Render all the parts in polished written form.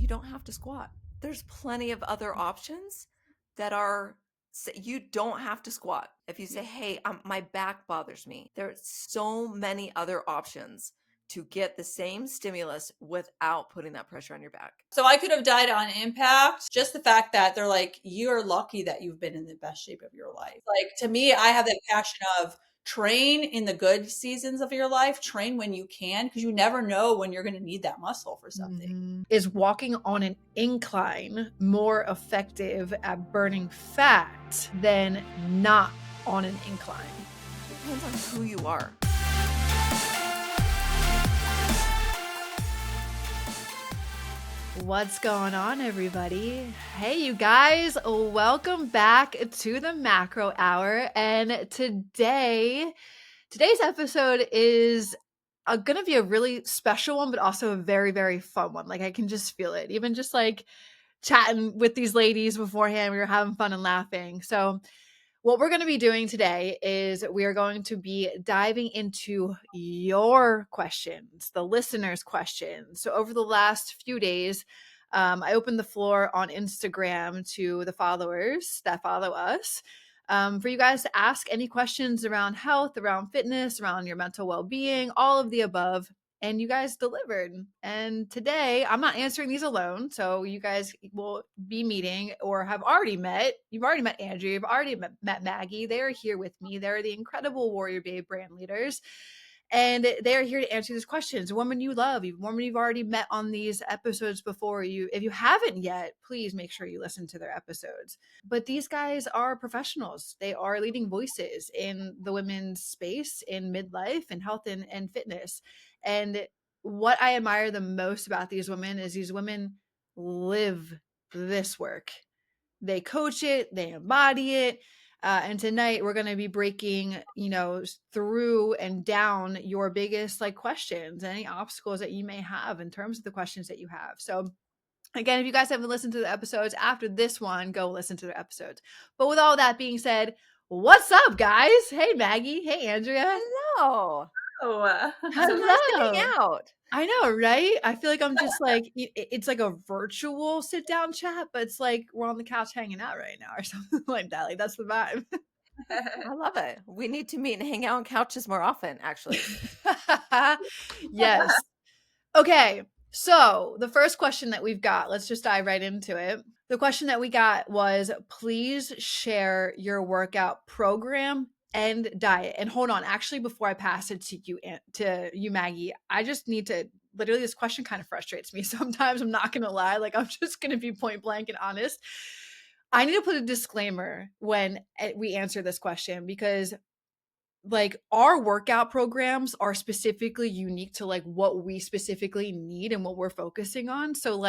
you don't have to squat. There's plenty of other options that are, you don't have to squat. If you say, hey, my back bothers me, there's so many other options to get the same stimulus without putting that pressure on your back. So I could have died on impact. Just the fact that they're like, you're lucky that you've been in the best shape of your life. Like, to me, I have that passion of train in the good seasons of your life, train when you can, because you never know when you're going to need that muscle for something. Is walking on an incline more effective at burning fat than not on an incline? Depends on who you are. What's going on, everybody? Hey, you guys, welcome back to the Macro Hour. And today's episode is going to be a really special one, but also a very, very fun one. Like, I can just feel it. Even just like chatting with these ladies beforehand, we were having fun and laughing. So what we're going to be doing today is we are going to be diving into your questions, the listeners' questions. So over the last few days, I opened the floor on Instagram to the followers that follow us for you guys to ask any questions around health, around fitness, around your mental well-being, all of the above. And you guys delivered. And today I'm not answering these alone. So you guys will be meeting or have already met. You've already met Andrea. You've already met Maggie. They are here with me. They're the incredible WarriorBabe brand leaders. And they are here to answer these questions. Women you love, women you've already met on these episodes before. If you haven't yet, please make sure you listen to their episodes. But these guys are professionals. They are leading voices in the women's space, in midlife and health and fitness. And what I admire the most about these women is these women live this work. They coach it, they embody it. And tonight we're going to be breaking, through and down your biggest questions, any obstacles that you may have in terms of the questions that you have. So again, if you guys haven't listened to the episodes after this one, go listen to the episodes. But with all that being said, what's up, guys? Hey, Maggie. Hey, Andrea. Hello. Oh, So nice to hang out. I know, right? I feel like I'm just like, it's like a virtual sit down chat, but it's like we're on the couch hanging out right now or something like that. Like, that's the vibe. I love it. We need to meet and hang out on couches more often, actually. Yes. Okay. So the first question that we've got, let's just dive right into it. The question that we got was, please share your workout program and diet. And hold on, actually, before I pass it to you, Maggie, I just need to, literally, this question kind of frustrates me sometimes. I'm not going to lie. Like, I'm just going to be point blank and honest. I need to put a disclaimer when we answer this question, because our workout programs are specifically unique to what we specifically need and what we're focusing on. So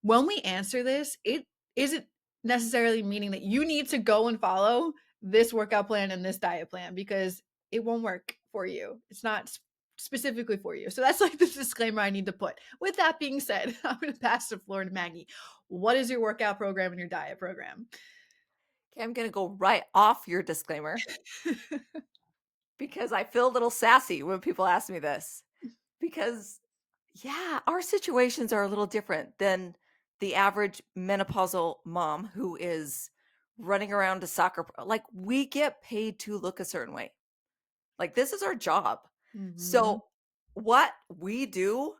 when we answer this, it isn't necessarily meaning that you need to go and follow this workout plan and this diet plan, because it won't work for you. It's not specifically for you. So that's the disclaimer I need to put. With that being said, I'm going to pass the floor to Maggie. What is your workout program and your diet program? Okay, I'm going to go right off your disclaimer because I feel a little sassy when people ask me this. Because, yeah, our situations are a little different than the average menopausal mom who is running around to soccer. Like, we get paid to look a certain way. Like, this is our job. Mm-hmm. So what we do,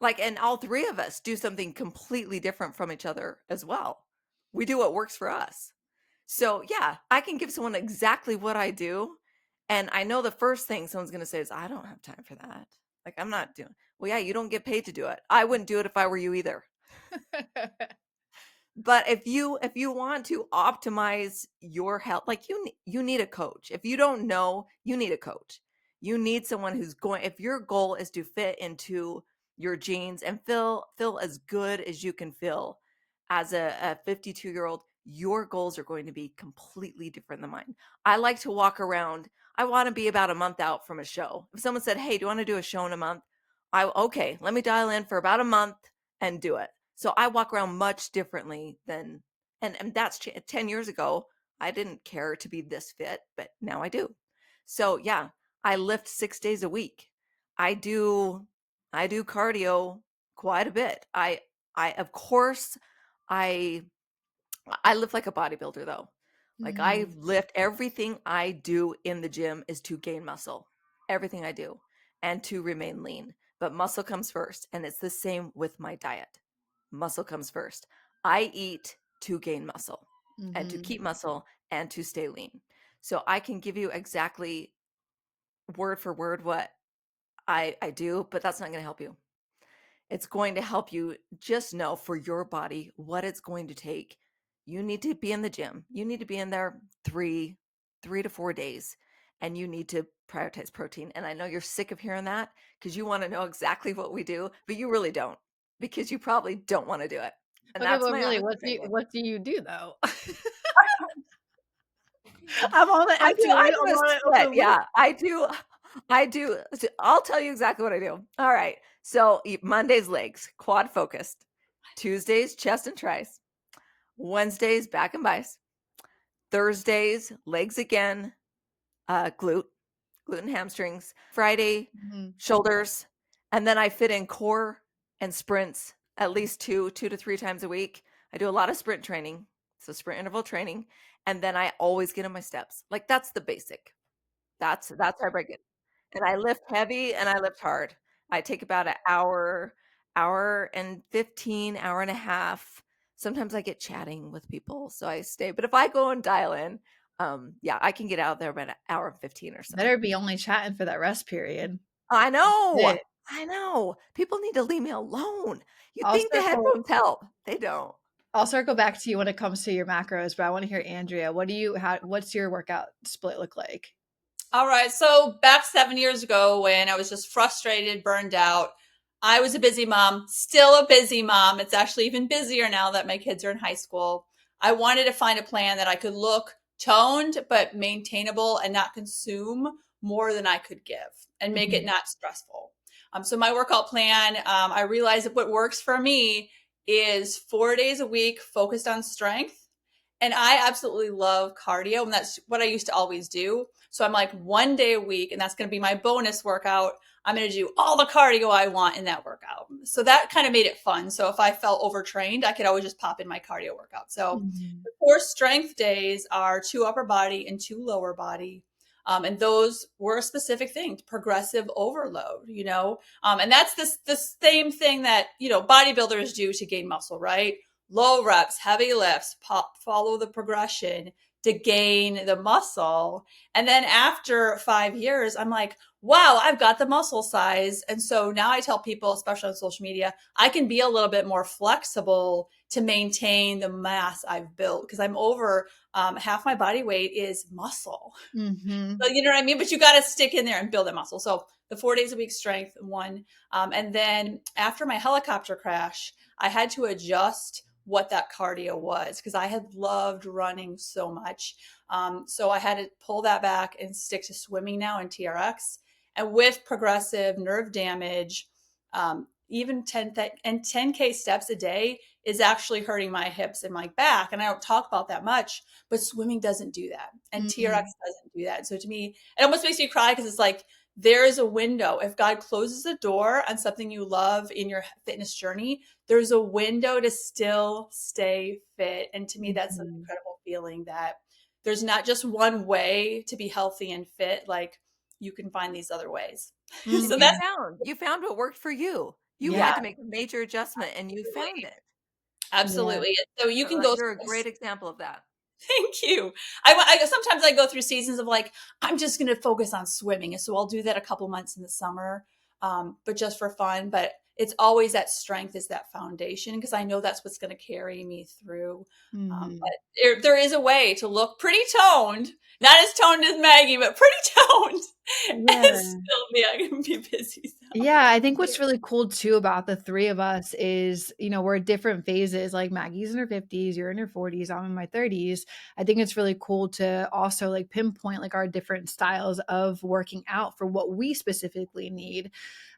and all three of us do something completely different from each other as well. We do what works for us. So yeah, I can give someone exactly what I do. And I know the first thing someone's going to say is, I don't have time for that. Like, I'm not doing, well, yeah, you don't get paid to do it. I wouldn't do it if I were you either. But if you want to optimize your health, you need a coach. If you don't know, you need a coach. You need someone who's going, if your goal is to fit into your jeans and feel as good as you can feel as a 52-year-old, your goals are going to be completely different than mine. I like to walk around. I want to be about a month out from a show. If someone said, hey, do you want to do a show in a month? Okay, let me dial in for about a month and do it. So I walk around much differently than, and that's 10 years ago. I didn't care to be this fit, but now I do. So yeah, I lift 6 days a week. I do cardio quite a bit. Of course, I lift like a bodybuilder though. Like I lift, everything I do in the gym is to gain muscle. Everything I do, and to remain lean. But muscle comes first, and it's the same with my diet. Muscle comes first. I eat to gain muscle and to keep muscle and to stay lean. So I can give you exactly word for word what I do, but that's not going to help you. It's going to help you just know for your body what it's going to take. You need to be in the gym. You need to be in there three to 4 days, and you need to prioritize protein. And I know you're sick of hearing that because you want to know exactly what we do, but you really don't, because you probably don't want to do it. And Okay, that's but my really, honest opinion. what do you do though? I'm on the I actually, do I'm a on an split. open loop. Yeah, I do. I'll tell you exactly what I do. All right. So Monday's legs, quad focused. Tuesdays, chest and tris. Wednesdays, back and biceps. Thursdays, legs again, glute and hamstrings. Friday, shoulders. And then I fit in core and sprints at least two to 3 times a week. I do a lot of sprint training. So sprint interval training. And then I always get in my steps. Like that's the basic. That's how I break it. And I lift heavy and I lift hard. I take about an hour and 15, hour and a half. Sometimes I get chatting with people, so I stay. But if I go and dial in, yeah, I can get out there about an hour and 15 or so. Better be only chatting for that rest period. I know. It. I know. People need to leave me alone. You I'll think the circle headphones help. They don't. I'll circle back to you when it comes to your macros, but I want to hear Andrea. What's your workout split look like? All right. So back 7 years ago when I was just frustrated, burned out, I was a busy mom, still a busy mom. It's actually even busier now that my kids are in high school. I wanted to find a plan that I could look toned, but maintainable and not consume more than I could give and make it not stressful. So my workout plan, I realized that what works for me is 4 days a week focused on strength. And I absolutely love cardio, and that's what I used to always do. So I'm like 1 day a week, and that's going to be my bonus workout. I'm going to do all the cardio I want in that workout. So that kind of made it fun. So if I felt overtrained, I could always just pop in my cardio workout. So the 4 strength days are 2 upper body and 2 lower body. And those were a specific thing, progressive overload, and that's the same thing that, bodybuilders do to gain muscle, right? Low reps, heavy lifts, follow the progression to gain the muscle. And then after 5 years, I'm like, wow, I've got the muscle size. And so now I tell people, especially on social media, I can be a little bit more flexible to maintain the mass I've built because I'm over half my body weight is muscle. So, you know what I mean? But you got to stick in there and build that muscle. So the 4 days a week strength, one. And then after my helicopter crash, I had to adjust what that cardio was because I had loved running so much. So I had to pull that back and stick to swimming now and TRX. And with progressive nerve damage, even 10K steps a day is actually hurting my hips and my back. And I don't talk about that much, but swimming doesn't do that. And TRX doesn't do that. So to me, it almost makes me cry because it's like, there is a window. If God closes the door on something you love in your fitness journey, there's a window to still stay fit. And to me, that's an incredible feeling that there's not just one way to be healthy and fit. Like you can find these other ways. So that's You found what worked for you. You had to make a major adjustment and you found it. absolutely. So you can go. You're a great example of that. Thank you. I sometimes I go through seasons of like, I'm just going to focus on swimming. And so I'll do that a couple months in the summer, but just for fun. But it's always that strength is that foundation because I know that's what's going to carry me through. But there is a way to look pretty toned, not as toned as Maggie, but pretty toned and still be busy. So. Yeah, I think what's really cool too about the three of us is, we're at different phases. Like Maggie's in her 50s, you're in your 40s, I'm in my 30s. I think it's really cool to also like pinpoint like our different styles of working out for what we specifically need.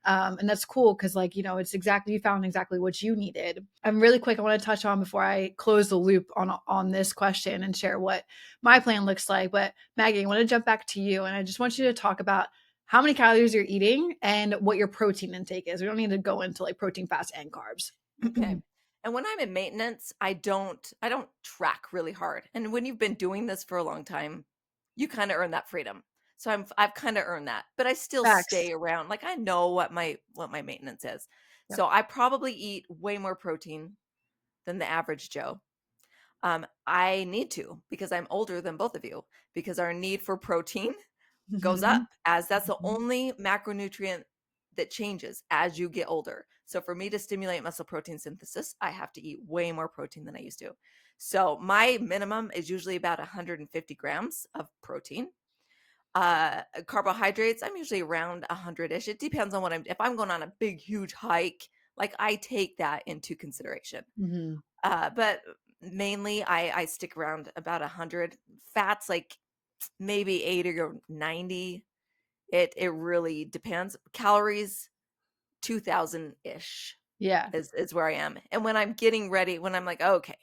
And that's cool because like, it's exactly, you found exactly what you needed. Really quick, I want to touch on before I close the loop on this question and share what my plan looks like. But Maggie, I want to jump back to you and I just want you to talk about how many calories you're eating and what your protein intake is. We don't need to go into like protein, fats, and carbs. Okay. And when I'm in maintenance, I don't track really hard. And when you've been doing this for a long time, you kind of earn that freedom. So I've kind of earned that, but I still Facts. stay around. Like I know what my maintenance is. Yep. So I probably eat way more protein than the average Joe. I need to because I'm older than both of you because our need for protein goes up as that's the only macronutrient that changes as you get older. So for me to stimulate muscle protein synthesis, I have to eat way more protein than I used to. So my minimum is usually about 150 grams of protein. Carbohydrates, I'm usually around 100-ish. It depends on what if I'm going on a big, huge hike, like I take that into consideration. Mhm. But mainly I stick around about 100. Fats, like maybe 80 or 90. It really depends. Calories, 2,000-ish Yeah. is where I am. And when I'm getting ready, when I'm like, okay,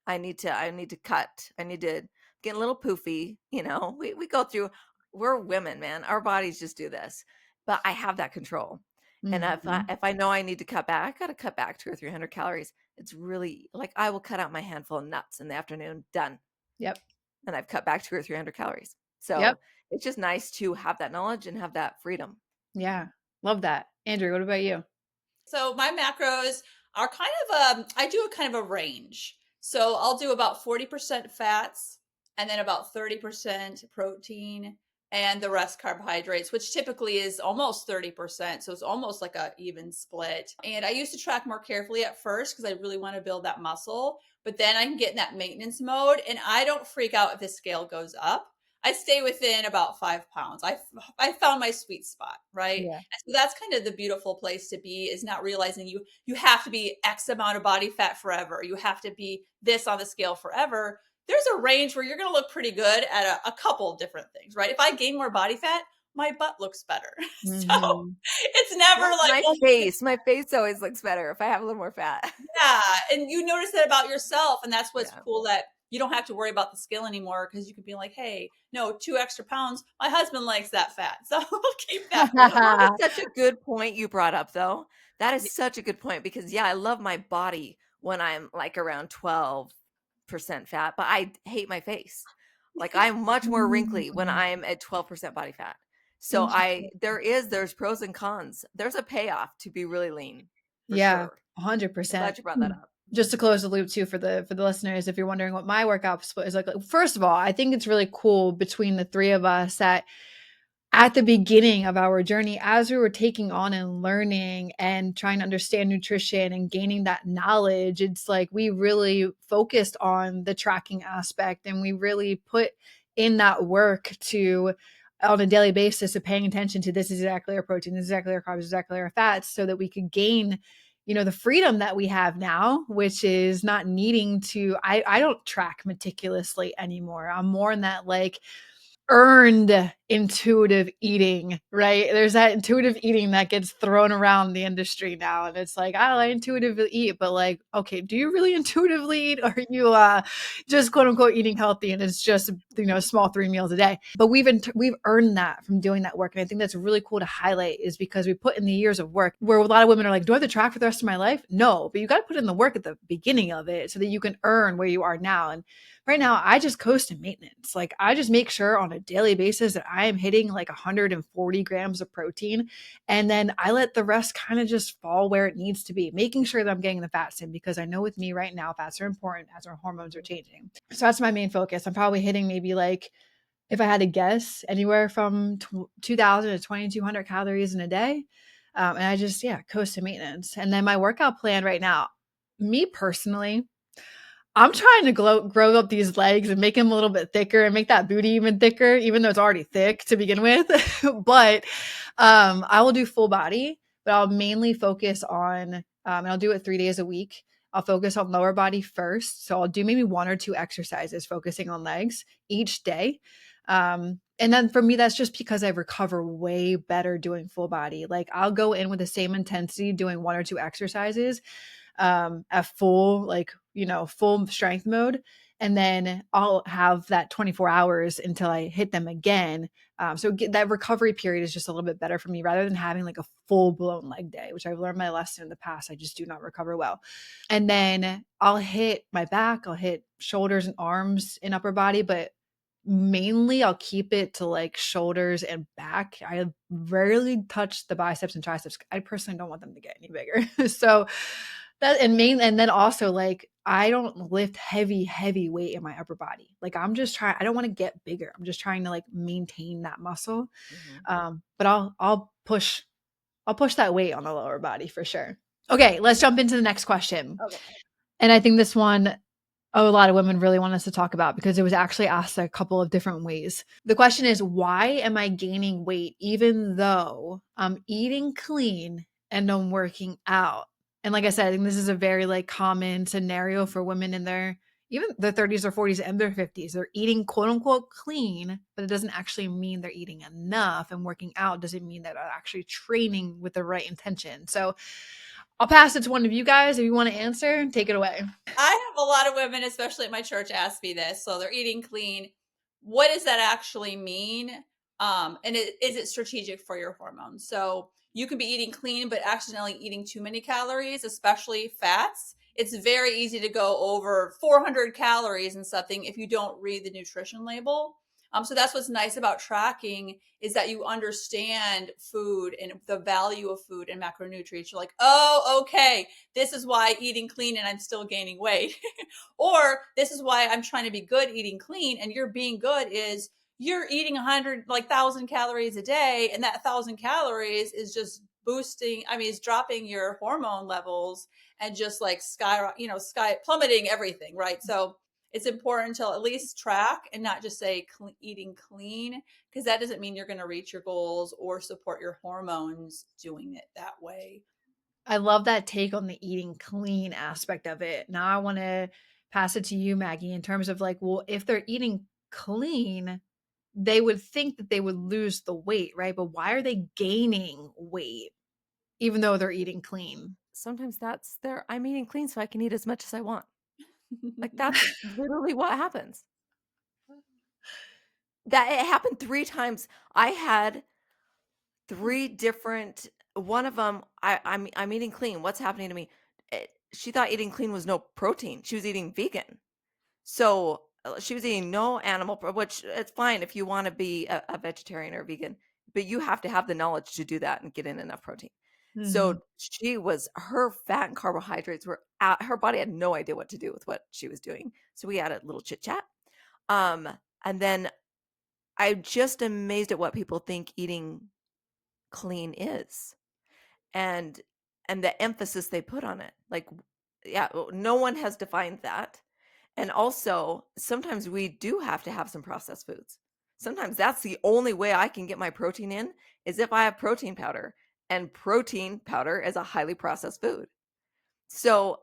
I need to cut. I need to get a little poofy, we go through, we're women, man. Our bodies just do this. But I have that control. And Mhm. if I know I need to cut back, I got to cut back 200 or 300 calories. It's really like I will cut out my handful of nuts in the afternoon, done. Yep. And I've cut back 200 or 300 calories. Yep. So it's just nice to have that knowledge and have that freedom. Yeah. Love that. Andrew, what about you? So my macros are kind of I do a kind of a range. So I'll do about 40% fats and then about 30% protein and the rest carbohydrates, which typically is almost 30%. So it's almost like a even split. And I used to track more carefully at first because I really want to build that muscle, but then I can get in that maintenance mode and I don't freak out if the scale goes up. I stay within about 5 pounds. I found my sweet spot, right? Yeah. And so that's kind of the beautiful place to be, is not realizing you have to be X amount of body fat forever. You have to be this on the scale forever. There's a range where you're going to look pretty good at a couple different things, right? If I gain more body fat, my butt looks better. So Mhm. it's never Yes, like, my oh face. My face always looks better if I have a little more fat. yeah. And you notice that about yourself. And that's what's Yeah. cool, that you don't have to worry about the scale anymore, because you could be like, hey, no, 2 extra pounds. My husband likes that fat. So I'll keep that for him. That is such a good point you brought up, though. That is such a good point because, yeah, I love my body when I'm like around 12% fat, but I hate my face. Like I'm much more wrinkly when Mhm. I'm at 12% body fat. So Interesting. there's pros and cons. There's a payoff to be really lean for Yeah, sure. I'm 100%. glad you brought that up. Just to close the loop too for the listeners, if you're wondering what my workout split is like, first of all, I think it's really cool between the three of us that at the beginning of our journey, as we were taking on and learning and trying to understand nutrition and gaining that knowledge, it's like we really focused on the tracking aspect and we really put in that work to on a daily basis of paying attention to this is exactly our protein, this is exactly our carbs, this is exactly our fats, so that we could gain, the freedom that we have now, which is not needing to, I don't track meticulously anymore. I'm more in that like earned intuitive eating, right? There's that intuitive eating that gets thrown around the industry now. And it's like, I intuitively eat, but like, okay, do you really intuitively eat? Or are you just quote unquote eating healthy and it's just, small 3 meals a day? But we've earned that from doing that work. And I think that's really cool to highlight, is because we put in the years of work where a lot of women are like, do I have to track for the rest of my life? No, but you got to put in the work at the beginning of it so that you can earn where you are now. And right now, I just coast in maintenance. Like I just make sure on a daily basis that I am hitting like 140 grams of protein. And then I let the rest kind of just fall where it needs to be, making sure that I'm getting the fats in, because I know with me right now, fats are important as our hormones are changing. So that's my main focus. I'm probably hitting maybe like, if I had to guess, anywhere from 2,000 to 2,200 calories in a day. And I just, coast to maintenance. And then my workout plan right now, me personally, I'm trying to grow up these legs and make them a little bit thicker and make that booty even thicker, even though it's already thick to begin with. But I will do full body, but I'll mainly focus on, and I'll do it 3 days a week. I'll focus on lower body first. So I'll do maybe 1 or 2 exercises focusing on legs each day. And then for me, that's just because I recover way better doing full body. Like I'll go in with the same intensity doing 1 or 2 exercises at full, full strength mode. and then I'll have that 24 hours until I hit them again. So that recovery period is just a little bit better for me rather than having like a full blown leg day, which I've learned my lesson in the past. I just do not recover well. And then I'll hit my back, I'll hit shoulders and arms and upper body, but mainly I'll keep it to like shoulders and back. I rarely touch the biceps and triceps. I personally don't want them to get any bigger. So that and then also like I don't lift heavy weight in my upper body. Like I'm just trying, I don't want to get bigger. I'm just trying to like maintain that muscle. But I'll push that weight on the lower body for sure. Okay, let's jump into the next question. Okay. And I think this one, a lot of women really want us to talk about because it was actually asked a couple of different ways. The question is, why am I gaining weight even though I'm eating clean and I'm working out? And like I said, I think this is a very like common scenario for women in their even their 30s or 40s and their 50s. They're eating quote unquote clean, but it doesn't actually mean they're eating enough, and working out doesn't mean that they're actually training with the right intention. So I'll pass it to one of you guys. If you want to answer, take it away. I have a lot of women, especially at my church, ask me this. So they're eating clean. What does that actually mean? And is it strategic for your hormones? So you can be eating clean, but accidentally eating too many calories, especially fats. It's very easy to go over 400 calories in something if you don't read the nutrition label. So that's what's nice about tracking is that you understand food and the value of food and macronutrients. You're like, oh, okay, this is why eating clean and I'm still gaining weight. Or this is why I'm trying to be good eating clean and you're being good is you're eating 100, like 1,000 calories a day. And that 1,000 calories is just boosting, it's dropping your hormone levels and just like sky plummeting everything, right? So it's important to at least track and not just say eating clean, because that doesn't mean you're going to reach your goals or support your hormones doing it that way. I love that take on the eating clean aspect of it. Now I want to pass it to you, Maggie, in terms of like, well, if they're eating clean, they would think that they would lose the weight, right? But why are they gaining weight even though they're eating clean? Sometimes that's I'm eating clean so I can eat as much as I want. Like that's literally what happens. That it happened 3 times. I had 3 different, one of them, I'm eating clean. What's happening to me? She thought eating clean was no protein. She was eating vegan. So she was eating no animal, which it's fine if you want to be a vegetarian or vegan, but you have to have the knowledge to do that and get in enough protein. So her fat and carbohydrates were out. Her body had no idea what to do with what she was doing. So we had a little chit chat. And then I'm just amazed at what people think eating clean is, and the emphasis they put on it. Like, yeah, no one has defined that. And also, sometimes we do have to have some processed foods. Sometimes that's the only way I can get my protein in is if I have protein powder, and protein powder is a highly processed food. So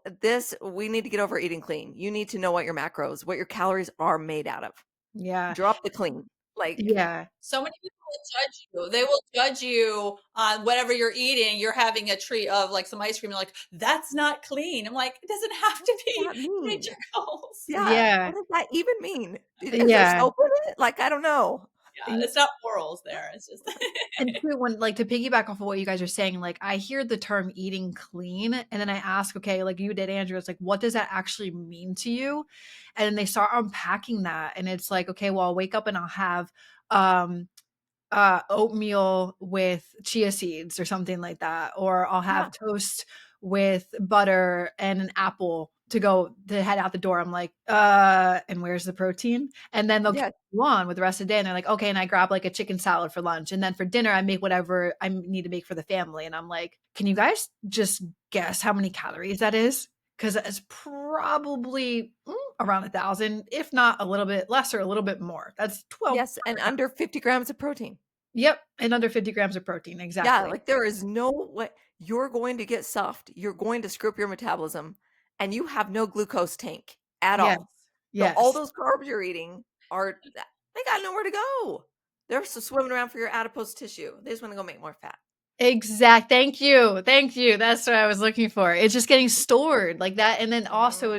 we need to get over eating clean. You need to know what your macros, what your calories are made out of. Yeah. Drop the clean. Like, yeah. So many people will judge you. They will judge you on whatever you're eating. You're having a treat of like some ice cream. You're like, that's not clean. I'm like, it doesn't have to be. Reach your goals. Yeah. What does that even mean? Is there soap in it? Like, I don't know. Yeah, it's not morals there. It's just and to piggyback off of what you guys are saying, like I hear the term eating clean and then I ask, okay, like you did, Andrea, it's like, what does that actually mean to you? And then they start unpacking that and it's like, okay, well, I'll wake up and I'll have oatmeal with chia seeds or something like that, or I'll have toast with butter and an apple to head out the door. I'm like, and where's the protein? And then they'll keep on with the rest of the day. And they're like, okay. And I grab like a chicken salad for lunch. And then for dinner, I make whatever I need to make for the family. And I'm like, can you guys just guess how many calories that is? Because it's probably around 1,000, if not a little bit less or a little bit more. That's 12. Yes. And under 50 grams of protein. Yep. And under 50 grams of protein. Exactly. Yeah. Like there is no way you're going to get stuffed. You're going to screw up your metabolism. And you have no glucose tank at all. Yes. So all those carbs you're eating they got nowhere to go. They're still swimming around for your adipose tissue. They just want to go make more fat. Thank you. That's what I was looking for. It's just getting stored like that. And then also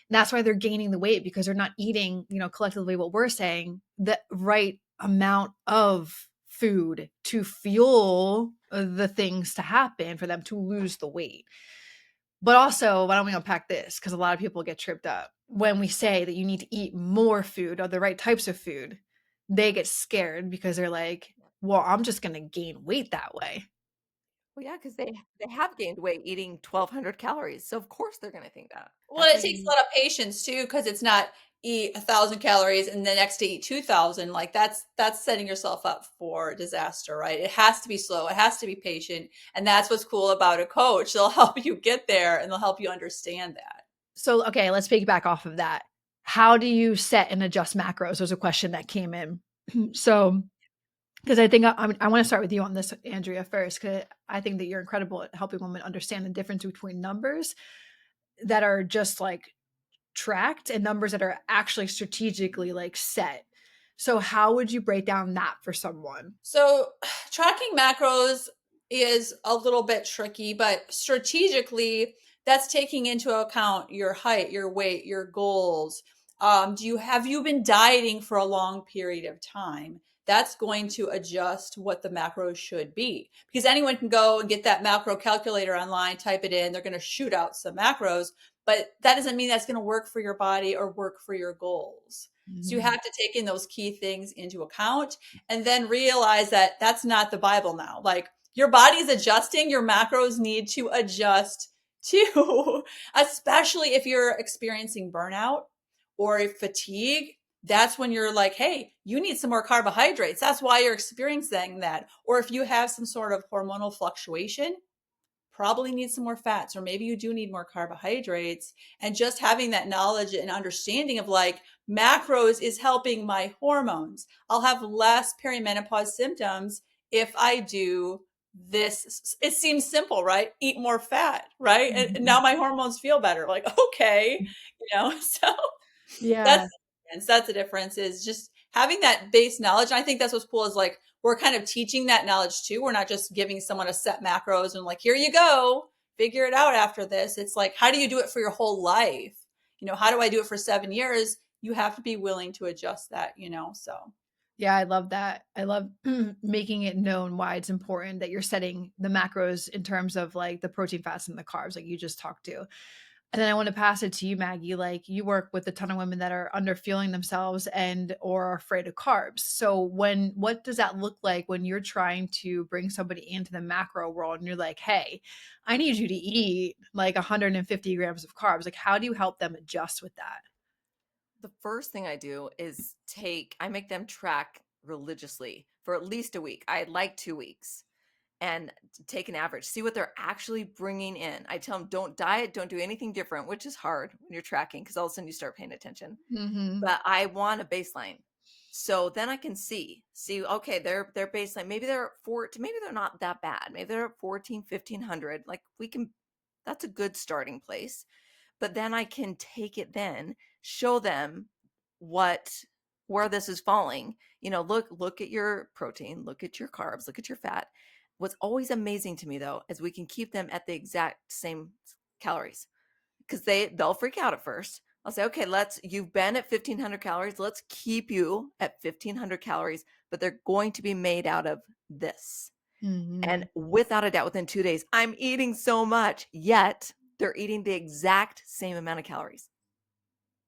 And that's why they're gaining the weight, because they're not eating, collectively what we're saying, the right amount of food to fuel the things to happen for them to lose the weight. But also, why don't we unpack this? Because a lot of people get tripped up. When we say that you need to eat more food or the right types of food, they get scared because they're like, well, I'm just going to gain weight that way. Well, yeah, because they have gained weight eating 1,200 calories, so of course they're gonna think that. Well, That's why it takes a you lot of patience too, because it's not eat 1,000 calories and the next day eat 2,000. Like that's setting yourself up for disaster, right? It has to be slow. It has to be patient. And that's what's cool about a coach. They'll help you get there and they'll help you understand that. So, okay, let's piggyback off of that. How do you set and adjust macros? Was a question that came in. So, because I think I want to start with you on this, Andrea, first, because I think that you're incredible at helping women understand the difference between numbers that are just like tracked and numbers that are actually strategically like set. So, how would you break down that for someone? So tracking macros is a little bit tricky, but strategically, that's taking into account your height, your weight, your goals. Have you been dieting for a long period of time? That's going to adjust what the macros should be, because anyone can go and get that macro calculator online, type it in, they're going to shoot out some macros, but that doesn't mean that's going to work for your body or work for your goals. So you have to take in those key things into account and then realize that that's not the Bible now. Like your body's adjusting, your macros need to adjust too, especially if you're experiencing burnout or fatigue. That's when you're like, hey, you need some more carbohydrates. That's why you're experiencing that. Or if you have some sort of hormonal fluctuation, probably need some more fats, or maybe you do need more carbohydrates. And just having that knowledge and understanding of like macros is helping my hormones. I'll have less perimenopause symptoms if I do this. It seems simple, right? Eat more fat, right? And now my hormones feel better. Like, okay, so Yeah. that's that's the difference, is just having that base knowledge. And I think that's what's cool, is like we're kind of teaching that knowledge too. We're not just giving someone a set macros and like, here you go, figure it out after this. It's like, how do you do it for your whole life? How do I do it for 7 years? You have to be willing to adjust that, so. Yeah, I love that. I love making it known why it's important that you're setting the macros in terms of like the protein, fats, and the carbs, like you just talked to. And then I want to pass it to you, Maggie. Like you work with a ton of women that are under fueling themselves and or are afraid of carbs. So what does that look like when you're trying to bring somebody into the macro world and you're like, hey, I need you to eat like 150 grams of carbs. Like how do you help them adjust with that? The first thing I do is I make them track religiously for at least a week. I'd like 2 weeks, and take an average, see what they're actually bringing in. I tell them, don't diet, don't do anything different, which is hard when you're tracking because all of a sudden you start paying attention. Mm-hmm. But I want a baseline. So then I can see, okay, their baseline, maybe they're maybe they're not that bad. Maybe they're at 14, 1,500. Like that's a good starting place. But then I can take it then, show them where this is falling. Look at your protein, look at your carbs, look at your fat. What's always amazing to me though is we can keep them at the exact same calories, because they'll freak out at first. I'll say, okay, you've been at 1,500 calories. Let's keep you at 1,500 calories, but they're going to be made out of this. Mm-hmm. And without a doubt, within 2 days, I'm eating so much, yet they're eating the exact same amount of calories.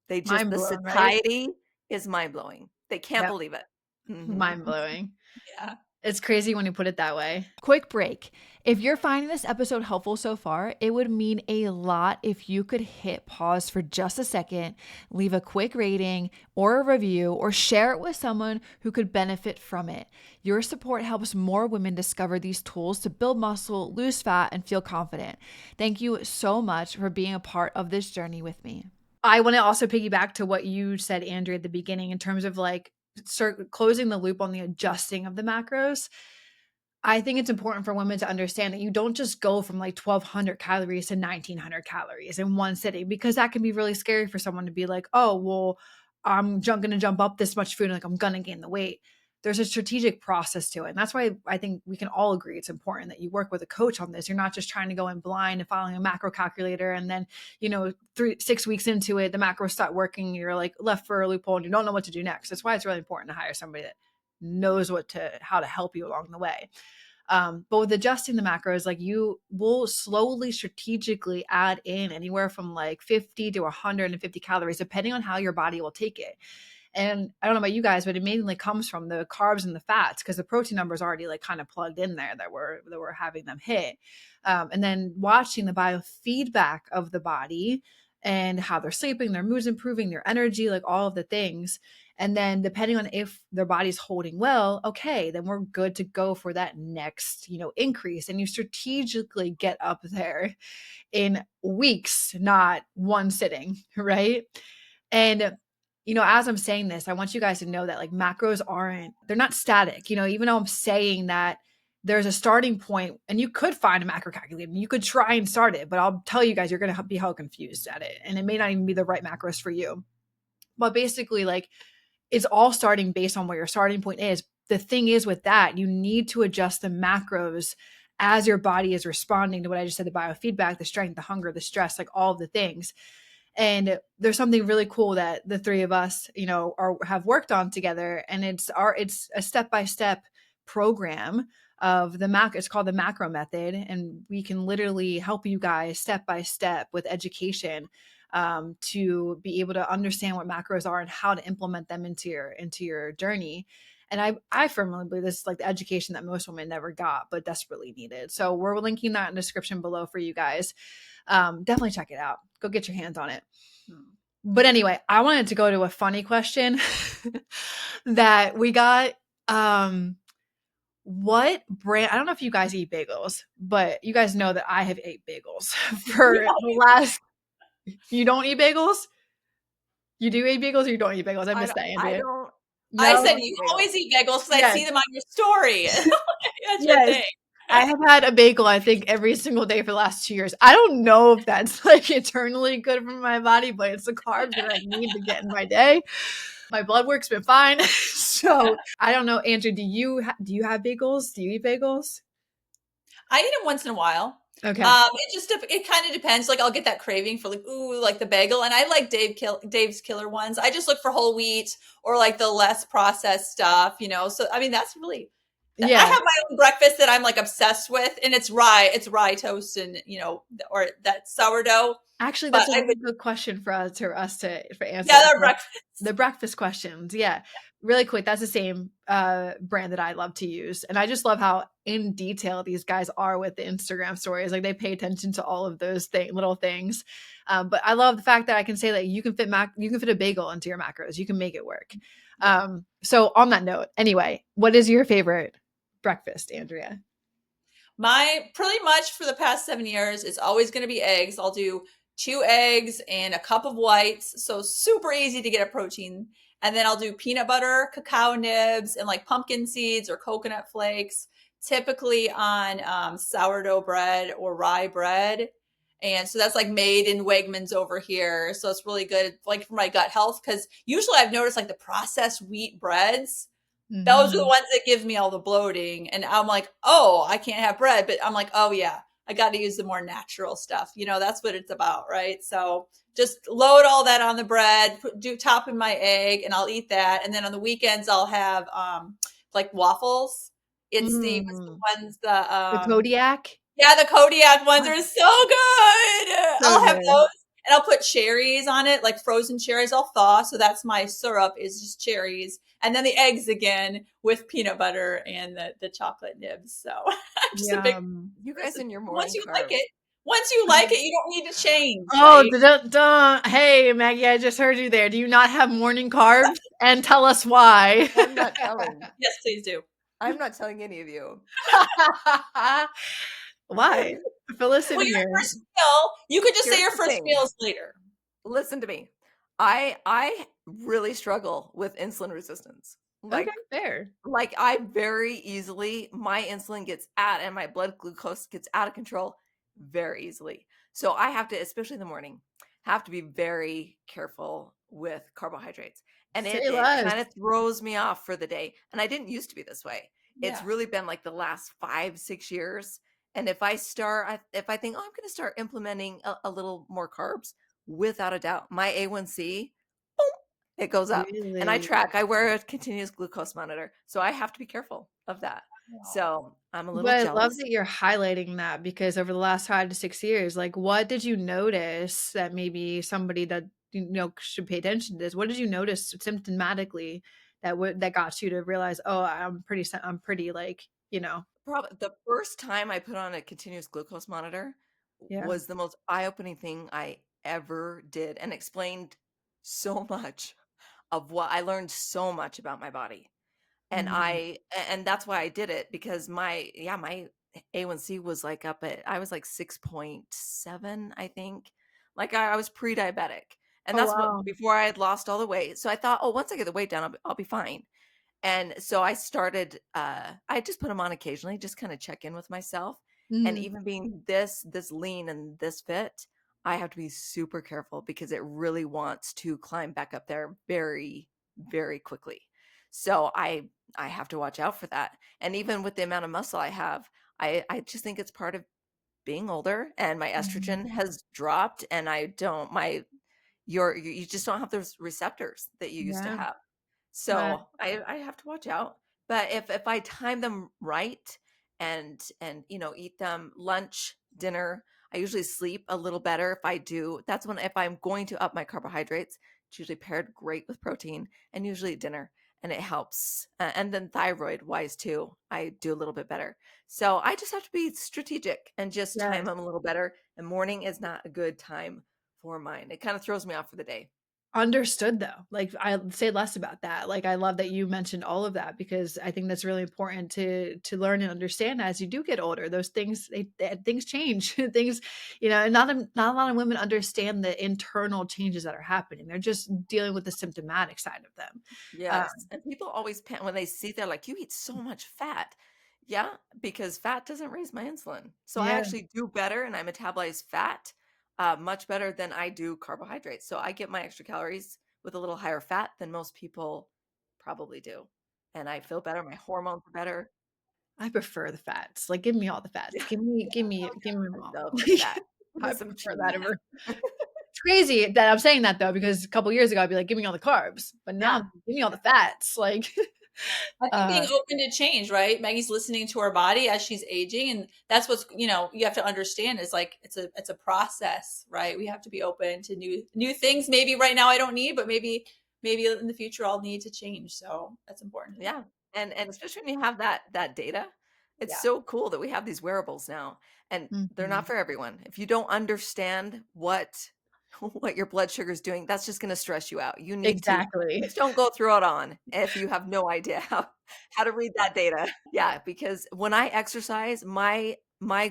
The Mind-blowing, right? satiety is mind-blowing. They can't Yep. believe it. Mhm. Mind-blowing. Yeah. It's crazy when you put it that way. Quick break. If you're finding this episode helpful so far, it would mean a lot if you could hit pause for just a second, leave a quick rating or a review, or share it with someone who could benefit from it. Your support helps more women discover these tools to build muscle, lose fat, and feel confident. Thank you so much for being a part of this journey with me. I want to also piggyback to what you said, Andrea, at the beginning in terms of like start closing the loop on the adjusting of the macros. I think it's important for women to understand that you don't just go from like 1,200 calories to 1,900 calories in one sitting, because that can be really scary for someone to be like, oh, well, I'm going to jump up this much food and like I'm going to gain the weight. there's a strategic process to it. And that's why I think we can all agree it's important that you work with a coach on this. You're not just trying to go in blind and following a macro calculator. And then, 6 weeks into it, the macros start working. You're like left for a loophole and you don't know what to do next. That's why it's really important to hire somebody that knows how to help you along the way. But with adjusting the macros, like you will slowly strategically add in anywhere from like 50 to 150 calories, depending on how your body will take it. And I don't know about you guys, but it mainly comes from the carbs and the fats, because the protein number is already like kind of plugged in there that we're having them hit. And then watching the biofeedback of the body and how they're sleeping, their mood's improving, their energy, like all of the things. And then depending on if their body's holding well, okay, then we're good to go for that next, increase. And you strategically get up there in weeks, not one sitting, right? And as I'm saying this, I want you guys to know that like macros they're not static. Even though I'm saying that there's a starting point and you could find a macro calculator and you could try and start it, but I'll tell you guys, you're going to be hell confused at it. And it may not even be the right macros for you. But basically, like, it's all starting based on what your starting point is. The thing is with that, you need to adjust the macros as your body is responding to what I just said, the biofeedback, the strength, the hunger, the stress, like all of the things. And there's something really cool that the three of us, have worked on together. And it's a step-by-step program of it's called the macro method. And we can literally help you guys step by step with education to be able to understand what macros are and how to implement them into your journey. And I firmly believe this is like the education that most women never got, but desperately needed. So we're linking that in the description below for you guys. Definitely check it out. Go get your hands on it. But anyway, I wanted to go to a funny question that we got. What brand? I don't know if you guys eat bagels, but you guys know that I have ate bagels for the last. You don't eat bagels? You do eat bagels or you don't eat bagels? I missed that, Andrea. I don't. No? I said you always eat bagels because I see them on your story. That's your Yes. thing. I have had a bagel, I think, every single day for the last 2 years. I don't know if that's like eternally good for my body, but it's the carbs that I need to get in my day. My blood work's been fine. So I don't know, Andrew, do you have bagels? Do you eat bagels? I eat them once in a while. Okay. It kind of depends. Like I'll get that craving for like the bagel, and I like Dave's Killer ones. I just look for whole wheat or like the less processed stuff, So I mean, that's really. Yeah. I have my own breakfast that I'm like obsessed with, and it's rye toast, and or that sourdough. Actually, that's a really good question for us to answer. Yeah, the breakfast questions. Yeah. Really quick. That's the same brand that I love to use. And I just love how in detail these guys are with the Instagram stories. Like they pay attention to all of those little things. But I love the fact that I can say that you can fit a bagel into your macros. You can make it work. So on that note, anyway, what is your favorite breakfast, Andrea? My pretty much for the past 7 years is always going to be eggs. I'll do 2 eggs and a cup of whites. So super easy to get a protein. And then I'll do peanut butter, cacao nibs, and like pumpkin seeds or coconut flakes, typically on sourdough bread or rye bread. And so that's like made in Wegmans over here. So it's really good, like for my gut health. Because usually I've noticed like the processed wheat breads, those are the ones that give me all the bloating. And I'm like, oh, I can't have bread. But I'm like, oh yeah, I got to use the more natural stuff. That's what it's about, right? So just load all that on the bread, top in my egg, and I'll eat that. And then on the weekends, I'll have like waffles. It's the ones, the Kodiak. Yeah, the Kodiak ones are so good. I'll have those. And I'll put cherries on it, like frozen cherries. I'll thaw. So that's my syrup is just cherries. And then the eggs again with peanut butter and the chocolate nibs. So I'm just a big. You guys in your morning. Once you like it, you don't need to change. Oh, right? Hey, Maggie, I just heard you there. Do you not have morning carbs? And tell us why. I'm not telling. Yes, please do. I'm not telling any of you. Why? Phyllis, well, your first meal, you could just say your first meal is later. Listen to me. I really struggle with insulin resistance. Like, okay, fair. Like I very easily, my insulin and my blood glucose gets out of control very easily. So I have to, especially in the morning, have to be very careful with carbohydrates. And Say it less. kind of throws me off for the day. And I didn't used to be this way. It's Yeah. really been like the last 5, 6 years. And if if I think, oh, I'm going to start implementing a little more carbs, without a doubt, my A1C, boom, it goes up. And Really? I wear a continuous glucose monitor. So I have to be careful of that. Wow. So I'm a little But I love jealous. that you're highlighting that because over the last 5 to 6 years, like, what did you notice that maybe somebody that, should pay attention to this? What did you notice symptomatically that got you to realize, "Oh, I'm pretty, like," Probably the first time I put on a continuous glucose monitor Yeah. was the most eye-opening thing I ever did, and explained so much of what I learned so much about my body. And Mm. and that's why I did it, because my A1C was like up at, I was like 6.7, I think. Like I was pre-diabetic. And Oh, that's what, wow. before I had lost all the weight. So I thought, oh, once I get the weight down, I'll be fine. And so I started, I just put them on occasionally, just kind of check in with myself. And Mhm. even being this lean and this fit, I have to be super careful because it really wants to climb back up there very, very quickly. So I have to watch out for that. And even with the amount of muscle I have, I just think it's part of being older, and my Mhm. estrogen has dropped, and I don't my you just don't have those receptors that you used to Yeah. have. Uh, So I have to watch out. But if I time them right, and eat them lunch, dinner, I usually sleep a little better if I do. That's when, if I'm going to up my carbohydrates, it's usually paired great with protein, and usually at dinner, and it helps. And then thyroid wise too, I do a little bit better. So I just have to be strategic and just time yes. them a little better. And morning is not a good time for mine. It kind of throws me off for the day. Understood, though. Like, I'll say less about that. Like, I love that you mentioned all of that because I think that's really important to learn and understand as you do get older. Those things things change. Things, and not a lot of women understand the internal changes that are happening. They're just dealing with the symptomatic side of them. Yes, and people always when they see, they're like, "You eat so much fat." Yeah, because fat doesn't raise my insulin. So I Yeah, actually do better, and I metabolize fat much better than I do carbohydrates. So I get my extra calories with a little higher fat than most people probably do. And I feel better, my hormones are better. I prefer the fats. Like, give me all the fats. Yeah, Give me them I all. love the fat I with some prefer cheese. that over. It's crazy that I'm saying that though, because a couple years ago I'd be like, "Give me all the carbs," but now, Yeah, give me all the fats. Like, I think being uh, open to change, right? Maggie's listening to her body as she's aging, and that's what's you have to understand is like it's a process, right? We have to be open to new things. Maybe right now I don't need, but maybe in the future I'll need to change. So that's important to know. yeah, and especially when you have that data, it's Yeah. so cool that we have these wearables now, and they're mhm. not for everyone. If you don't understand what what your blood sugar is doing, that's just going to stress you out. You need to Exactly. just don't go through it on if you have no idea how to read that data. Yeah, because when I exercise, my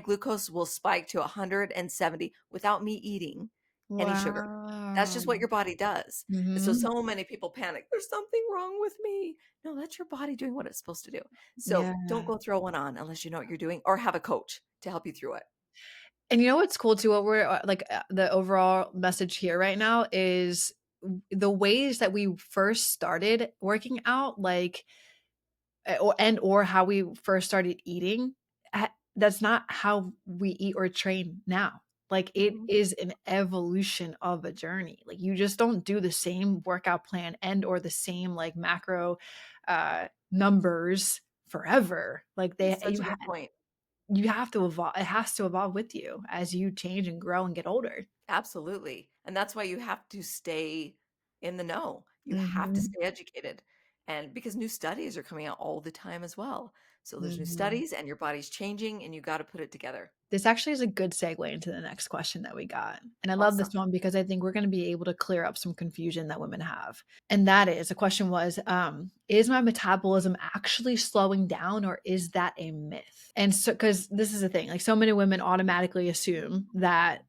glucose will spike to 170 without me eating any sugar. That's Wow. just what your body does. And so Mhm. so many people panic. There's something wrong with me. No, that's your body doing what it's supposed to do. So Yeah. don't go throw one on unless you know what you're doing, or have a coach to help you through it. And you know what's cool too? What we're the overall message here right now is the ways that we first started working out, like, or how we first started eating, that's not how we eat or train now. Like, it Mhm. is an evolution of a journey. Like, you just don't do the same workout plan and or the same like macro numbers forever. Like, That's such a good point. you have to evolve. It has to evolve with you as you change and grow and get older. Absolutely. And that's why you have to stay in the know. You have to Mhm. stay educated. And because new studies are coming out all the time as well. So there's new Mhm. studies, and your body's changing, and you got to put it together. This actually is a good segue into the next question that we got. And I love this Awesome. one because I think we're going to be able to clear up some confusion that women have. And that is the question was, is my metabolism actually slowing down or is that a myth? And so, because this is the thing, like, so many women automatically assume that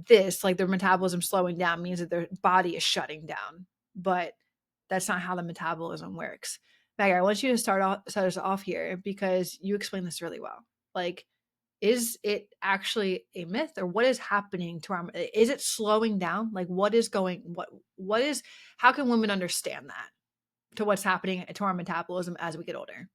this, like, their metabolism slowing down means that their body is shutting down. But that's not how the metabolism works. Maggie, I want you to start us off here because you explain this really well. Like, is it actually a myth, or what is happening to our, is it slowing down? Like what is going, what is, how can women understand that, to what's happening to our metabolism as we get older?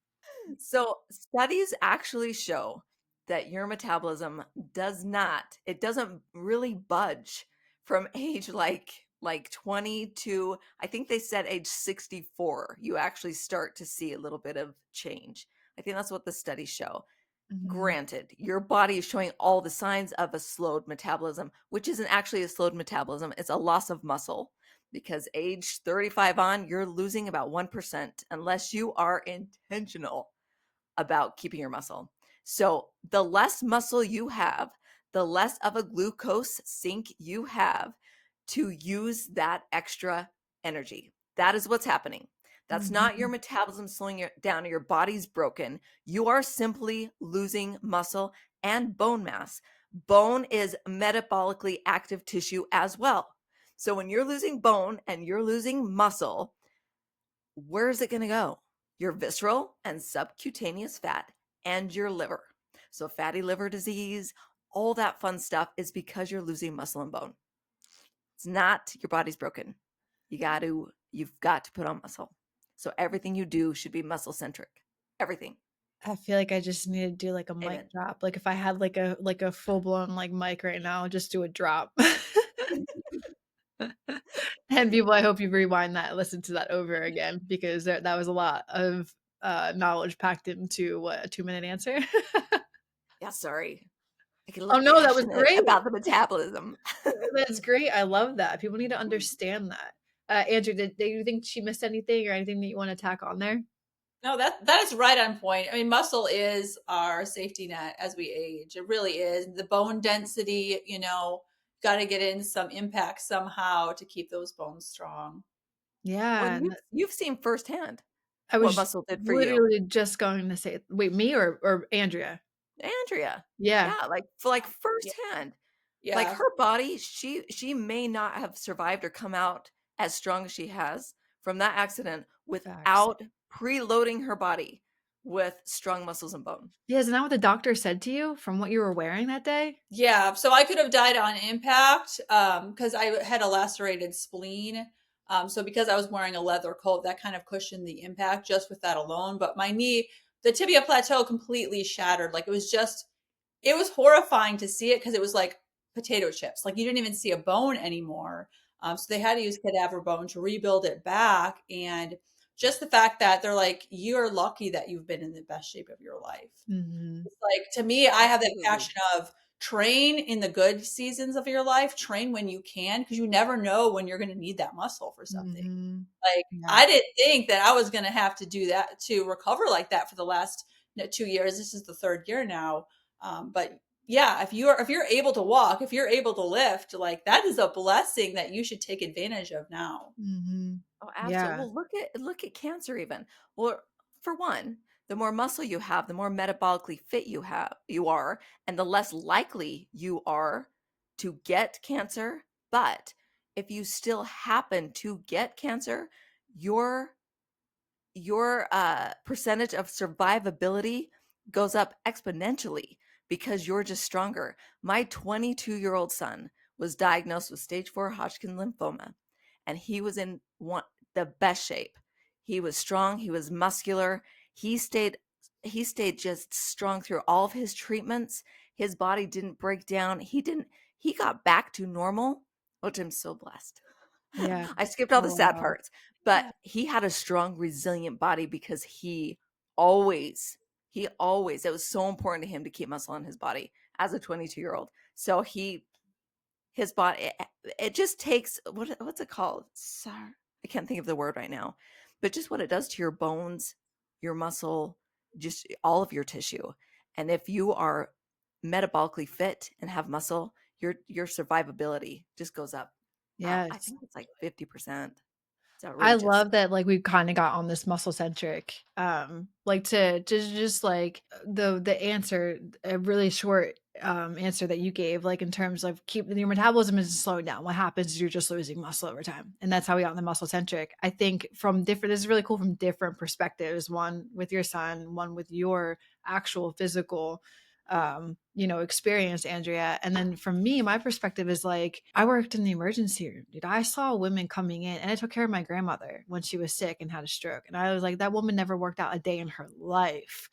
So studies actually show that your metabolism doesn't really budge from age like 20 to, I think they said age 64. You actually start to see a little bit of change. I think that's what the studies show. Mhm. Granted, your body is showing all the signs of a slowed metabolism, which isn't actually a slowed metabolism. It's a loss of muscle, because age 35 on, you're losing about 1% unless you are intentional about keeping your muscle. So the less muscle you have, the less of a glucose sink you have to use that extra energy. That is what's happening. That's not your Mhm. metabolism slowing down or your body's broken. You are simply losing muscle and bone mass. Bone is metabolically active tissue as well. So when you're losing bone and you're losing muscle, where is it going to go? Your visceral and subcutaneous fat and your liver. So, fatty liver disease, all that fun stuff is because you're losing muscle and bone. It's not your body's broken. You've got to put on muscle. So, everything you do should be muscle centric. Everything. I feel like I just need to do like a Amen. mic drop. Like if I had like a full blown like mic right now, just do a drop. And people, I hope you rewind that, listen to that over again, because that was a lot of knowledge packed into what, a 2 minute answer. Yeah, sorry. I get a Oh little no, that was passionate great. about the metabolism. That's great. I love that. People need to understand that. Andrew, did you think she missed anything or anything that you want to tack on there? No, that is right on point. I mean, muscle is our safety net as we age. It really is. The bone density, got to get in some impact somehow to keep those bones strong. Well, Yeah, you've seen firsthand I what was muscle did for you. literally just going to say, wait, me or Andrea? Andrea. Yeah, Yeah, like Yeah. firsthand. Like Yeah. her body, she may not have survived or come out as strong as she has from that accident facts. without preloading her body with strong muscles and bone. Yeah, isn't that what the doctor said to you from what you were wearing that day? Yeah. So I could have died on impact because I had a lacerated spleen. So because I was wearing a leather coat, that kind of cushioned the impact just with that alone. But my knee, the tibia plateau completely shattered. Like it was horrifying to see it because it was like potato chips. Like you didn't even see a bone anymore. So they had to use cadaver bone to rebuild it back. And just the fact that they're like, you're lucky that you've been in the best shape of your life. Mhm. It's like, to me, I have that Absolutely. passion of train in the good seasons of your life, train when you can, because you never know when you're going to need that muscle for something. Mhm. Like, Yeah. I didn't think that I was going to have to do that to recover like that for the last 2 years. This is the third year now. But yeah, if you're able to walk, if you're able to lift, like that is a blessing that you should take advantage of now. Mhm. Oh, absolutely. Yeah. Well, look at cancer even. Well, for one, the more muscle you have, the more metabolically fit you are, and the less likely you are to get cancer. But if you still happen to get cancer, your percentage of survivability goes up exponentially because you're just stronger. My 22-year-old son was diagnosed with stage 4 Hodgkin lymphoma, and he was in the best shape. He was strong, he was muscular. He stayed just strong through all of his treatments. His body didn't break down. He got back to normal, which I'm so blessed. Yeah. I skipped all the Oh, sad wow. parts, but he had a strong, resilient body because always, it was so important to him to keep muscle in his body as a 22-year-old. So his body, it just takes, what's it called? Sorry, I can't think of the word right now, but just what it does to your bones, your muscle, just all of your tissue. And if you are metabolically fit and have muscle, your survivability just goes up. I Yes. think it's like 50%. It's I outrageous. love that, like, we kinda got on this muscle centric, like, to just, like, the answer, a really short, answer that you gave, like, in terms of keep your metabolism isn't slowing down. What happens is you're just losing muscle over time, and that's how we got on the muscle centric. I think from different, this is really cool from different perspectives, one with your son, one with your actual physical, experienced, Andrea. And then from me, my perspective is like, I worked in the emergency room, dude. I saw women coming in, and I took care of my grandmother when she was sick and had a stroke. And I was like, that woman never worked out a day in her life.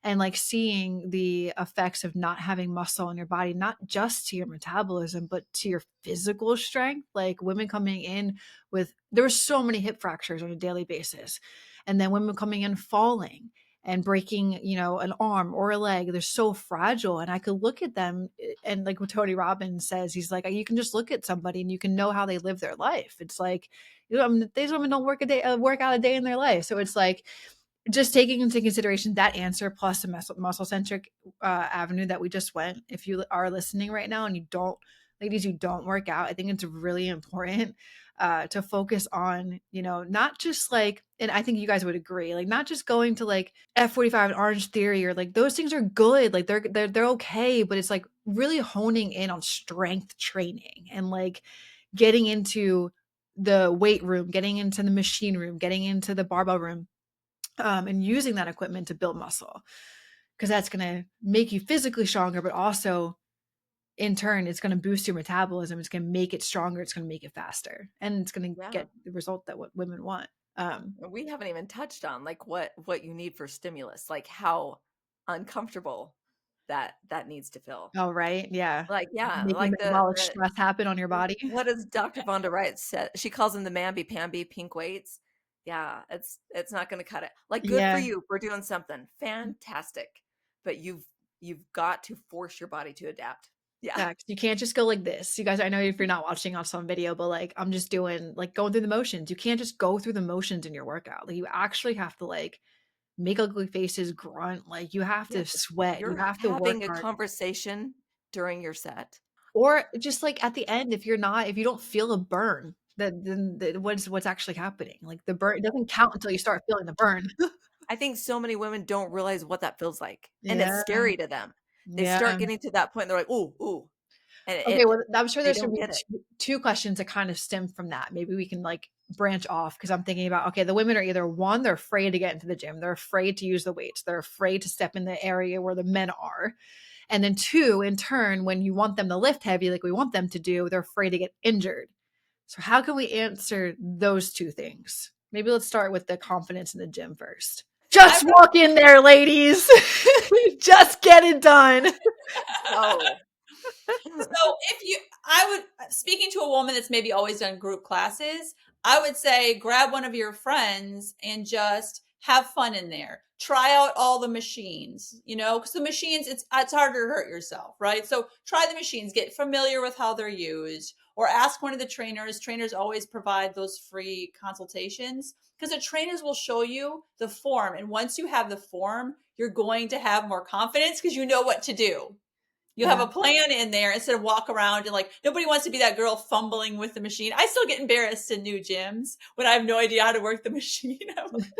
And like seeing the effects of not having muscle in your body, not just to your metabolism, but to your physical strength. Like women coming in there were so many hip fractures on a daily basis. And then women coming in falling and breaking, an arm or a leg. They're so fragile. And I could look at them, and like what Tony Robbins says, he's like, you can just look at somebody and you can know how they live their life. It's like, these women don't work out a day in their life. So it's like, just taking into consideration that answer plus the muscle centric avenue that we just went. If you are listening right now and ladies, you don't work out, I think it's really important to focus on, not just like, and I think you guys would agree, like not just going to like F45 and Orange Theory, or like those things are good, like they're okay, but it's like really honing in on strength training and like getting into the weight room, getting into the machine room, getting into the barbell room, and using that equipment to build muscle, because that's going to make you physically stronger, but also in turn, it's going to boost your metabolism. It's going to make it stronger. It's going to make it faster, and it's going to get the result that what women want. We haven't even touched on like what you need for stimulus, like how uncomfortable that needs to feel. Oh, right. Yeah. Like, yeah, Making like metabolic stress happen on your body. what does Dr. Vonda Wright said? She calls them the mamby-pamby pink weights. Yeah, it's not going to cut it. Like, good for Yeah. you for doing something fantastic, but you've got to force your body to adapt. Yeah. You can't just go like this. You guys, I know if you're not watching on some video, but like I'm just doing like going through the motions. You can't just go through the motions in your workout. Like you actually have to like make ugly faces, grunt. Like you have to sweat. You You're have to work having a hard. conversation during your set. Or just like at the end, if you don't feel a burn, then what's actually happening? Like the burn, it doesn't count until you start feeling the burn. I think so many women don't realize what that feels like, and it's Yeah. scary to them. They Yeah. start getting to that point, and they're like, "Ooh, ooh," and Okay, well, I'm sure they there's gonna don't be get it. two questions that kind of stem from that. Maybe we can like branch off, because I'm thinking about, okay, the women are either one, they're afraid to get into the gym, they're afraid to use the weights, they're afraid to step in the area where the men are. And then two, in turn, when you want them to lift heavy like we want them to do, they're afraid to get injured. So how can we answer those two things? Maybe let's start with the confidence in the gym first. Just walk in there, ladies. Just get it done. Oh. So speaking to a woman that's maybe always done group classes, I would say grab one of your friends and just have fun in there. Try out all the machines, because the machines, it's harder to hurt yourself, right? So try the machines, get familiar with how they're used, or ask one of the trainers. Trainers always provide those free consultations, because the trainers will show you the form. And once you have the form, you're going to have more confidence because you know what to do. You have a plan in there instead of walk around and like, nobody wants to be that girl fumbling with the machine. I still get embarrassed in new gyms when I have no idea how to work the machine.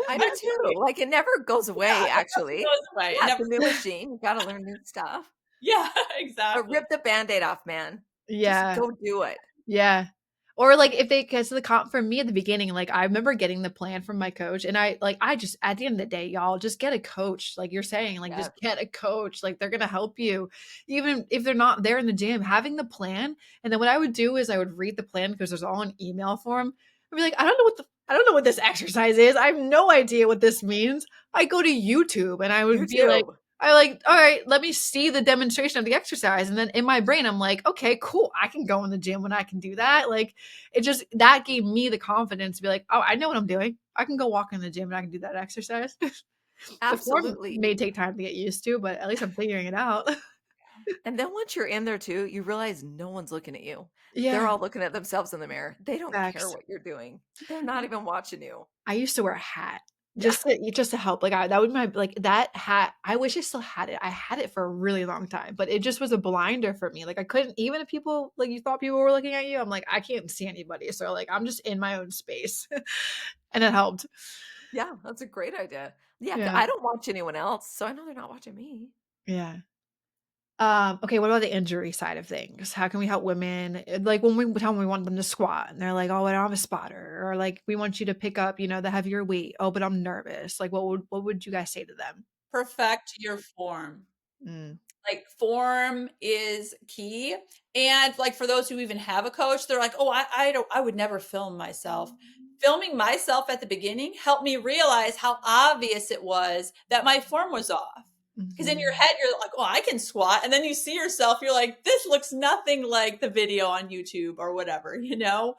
I do too. Like it never goes away, actually. It goes away. Yeah, it's a new machine. You got to learn new stuff. Yeah, But exactly. rip the Band-Aid off, man. Yeah. Just go do it. Yeah. Or like if they, because the comp for me at the beginning, like I remember getting the plan from my coach, and I just at the end of the day, y'all just get a coach. Like you're saying, like just get a coach. Like they're gonna help you, even if they're not there in the gym. Having the plan, and then what I would do is I would read the plan because there's all an email form. I'd be like, I don't know what this exercise is. I have no idea what this means. I go to YouTube and I would be like, all right, let me see the demonstration of the exercise. And then in my brain, I'm like, okay, cool. I can go in the gym when I can do that. Like that gave me the confidence to be like, oh, I know what I'm doing. I can go walk in the gym and I can do that exercise. Absolutely. The form may take time to get used to, but at least I'm figuring it out. And then once you're in there too, you realize no one's looking at you. Yeah. They're all looking at themselves in the mirror. They don't care what you're doing. They're not even watching you. I used to wear a hat. Just to help. Like that would be my, like that hat. I wish I still had it. I had it for a really long time, but it just was a blinder for me. Like I couldn't, even if people, like you thought people were looking at you, I'm like, I can't see anybody. So like, I'm just in my own space and it helped. Yeah. That's a great idea. Yeah. I don't watch anyone else. So I know they're not watching me. Yeah. Okay, what about the injury side of things? How can we help women? Like when we tell them we want them to squat and they're like, oh, I don't have a spotter, or like we want you to pick up, the heavier weight. Oh, but I'm nervous. Like what would you guys say to them? Perfect your form. Mm. Like form is key. And like for those who even have a coach, they're like, oh, I would never film myself. Filming myself at the beginning helped me realize how obvious it was that my form was off. Because in your Mhm. head, you're like, oh, I can squat. And then you see yourself, you're like, this looks nothing like the video on YouTube or whatever, you know?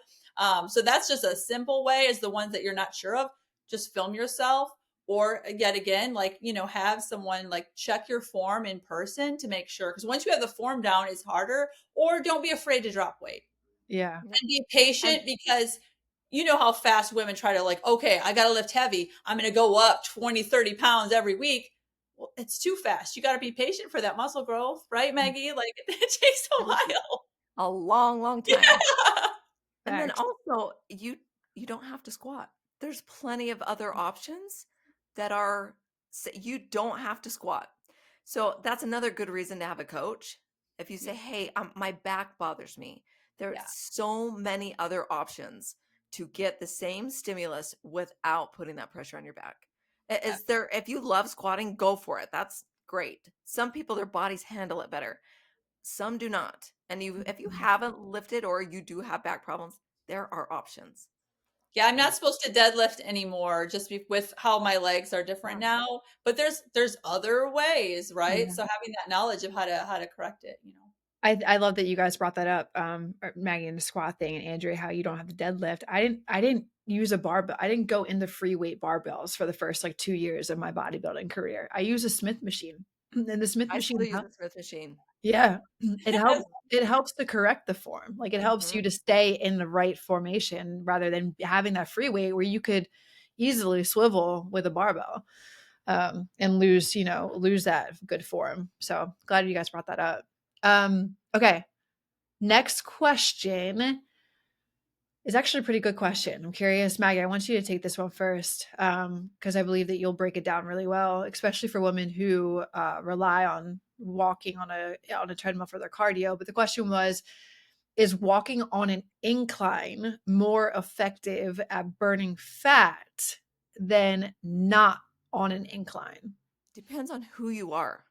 So that's just a simple way, is the ones that you're not sure of. Just film yourself, or yet again, like, you know, have someone like check your form in person to make sure. Because once you have the form down, it's harder. Or don't be afraid to drop weight Yeah. Yep. and be And patient, because you know how fast women try to like, okay, I got to lift heavy. I'm going to go up 20, 30 pounds every week. Well, it's too fast. You got to be patient for that muscle growth, right, Maggie? Like it takes a while. a long, long time. Yeah. And then Facts. also, you don't have to squat. There's plenty of other options that are you don't have to squat. So that's another good reason to have a coach. If you say, "Hey, my back bothers me," there's Yeah. so many other options to get the same stimulus without putting that pressure on your back. Yeah. Is there, if you love squatting, go for it. That's great. Some people, their bodies handle it better. Some do not. And if you Mhm. haven't lifted or you do have back problems, there are options. Yeah, I'm And not supposed to deadlift anymore, just with how my legs are different yeah, now. But there's other ways, right? Yeah. So having that knowledge of how to correct it, you know. I love that you guys brought that up, Maggie, and the squat thing, and Andrea, how you don't have the deadlift. I didn't use a barbell. I didn't go into free weight barbells for the first like 2 years of my bodybuilding career. I use a Smith machine, and the Smith I still machine use the Smith machine. yeah, it helps. It helps to correct the form. Like it helps Hmm. you to stay in the right formation rather than having that free weight where you could easily swivel with a barbell and lose that good form. So glad you guys brought that up. Okay, next question is actually a pretty good question. I'm curious, Maggie. I want you to take this one first because I believe that you'll break it down really well, especially for women who rely on walking on a treadmill for their cardio. But the question was, is walking on an incline more effective at burning fat than not on an incline? Depends on who you are.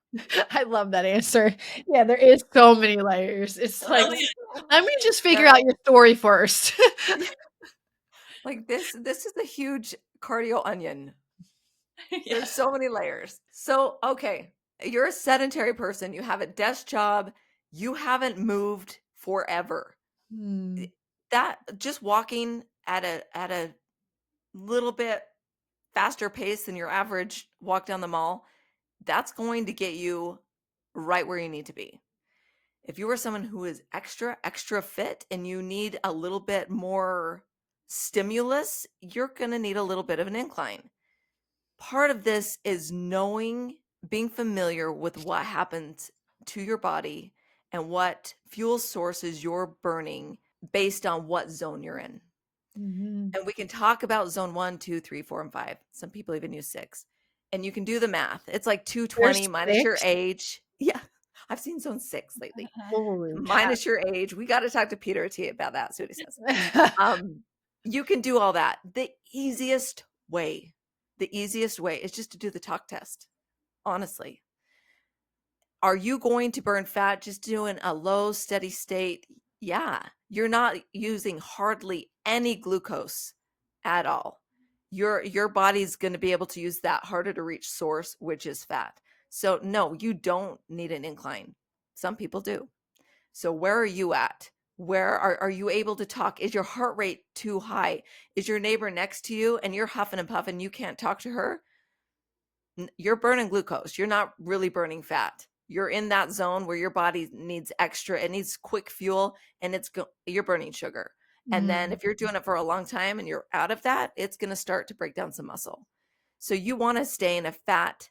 I love that answer. Yeah, there is so many layers. It's like, Brilliant. let me just figure There, out your story first. like this is a huge cardio onion. Yeah. There's so many layers. So, okay, you're a sedentary person, you have a desk job, you haven't moved forever. Hmm. That just walking at a little bit faster pace than your average walk down the mall, that's going to get you right where you need to be. If you are someone who is extra fit and you need a little bit more stimulus, you're going to need a little bit of an incline. Part of this is knowing, being familiar with what happens to your body and what fuel sources you're burning based on what zone you're in. Mhm. And we can talk about zone 1, 2, 3, 4, and 5. Some people even use 6. And you can do the math. It's like There's 220 minus your 6? age. Yeah. I've seen zone 6 lately. Holy cow. Minus your age. We got to talk to Peter T about that. See what he says. Um, you can do all that. The easiest way is just to do the talk test. Honestly. Are you going to burn fat just doing a low steady state? Yeah. You're not using hardly any glucose at all. Your body's going to be able to use that harder to reach source, which is fat. So no, you don't need an incline. Some people do. So where are you at? Where are you able to talk? Is your heart rate too high? Is your neighbor next to you and you're huffing and puffing, you can't talk to her? You're burning glucose. You're not really burning fat. You're in that zone where your body needs extra, it needs quick fuel, and you're burning sugar. And then Mhm. if you're doing it for a long time and you're out of that, it's going to start to break down some muscle. So you want to stay in a fat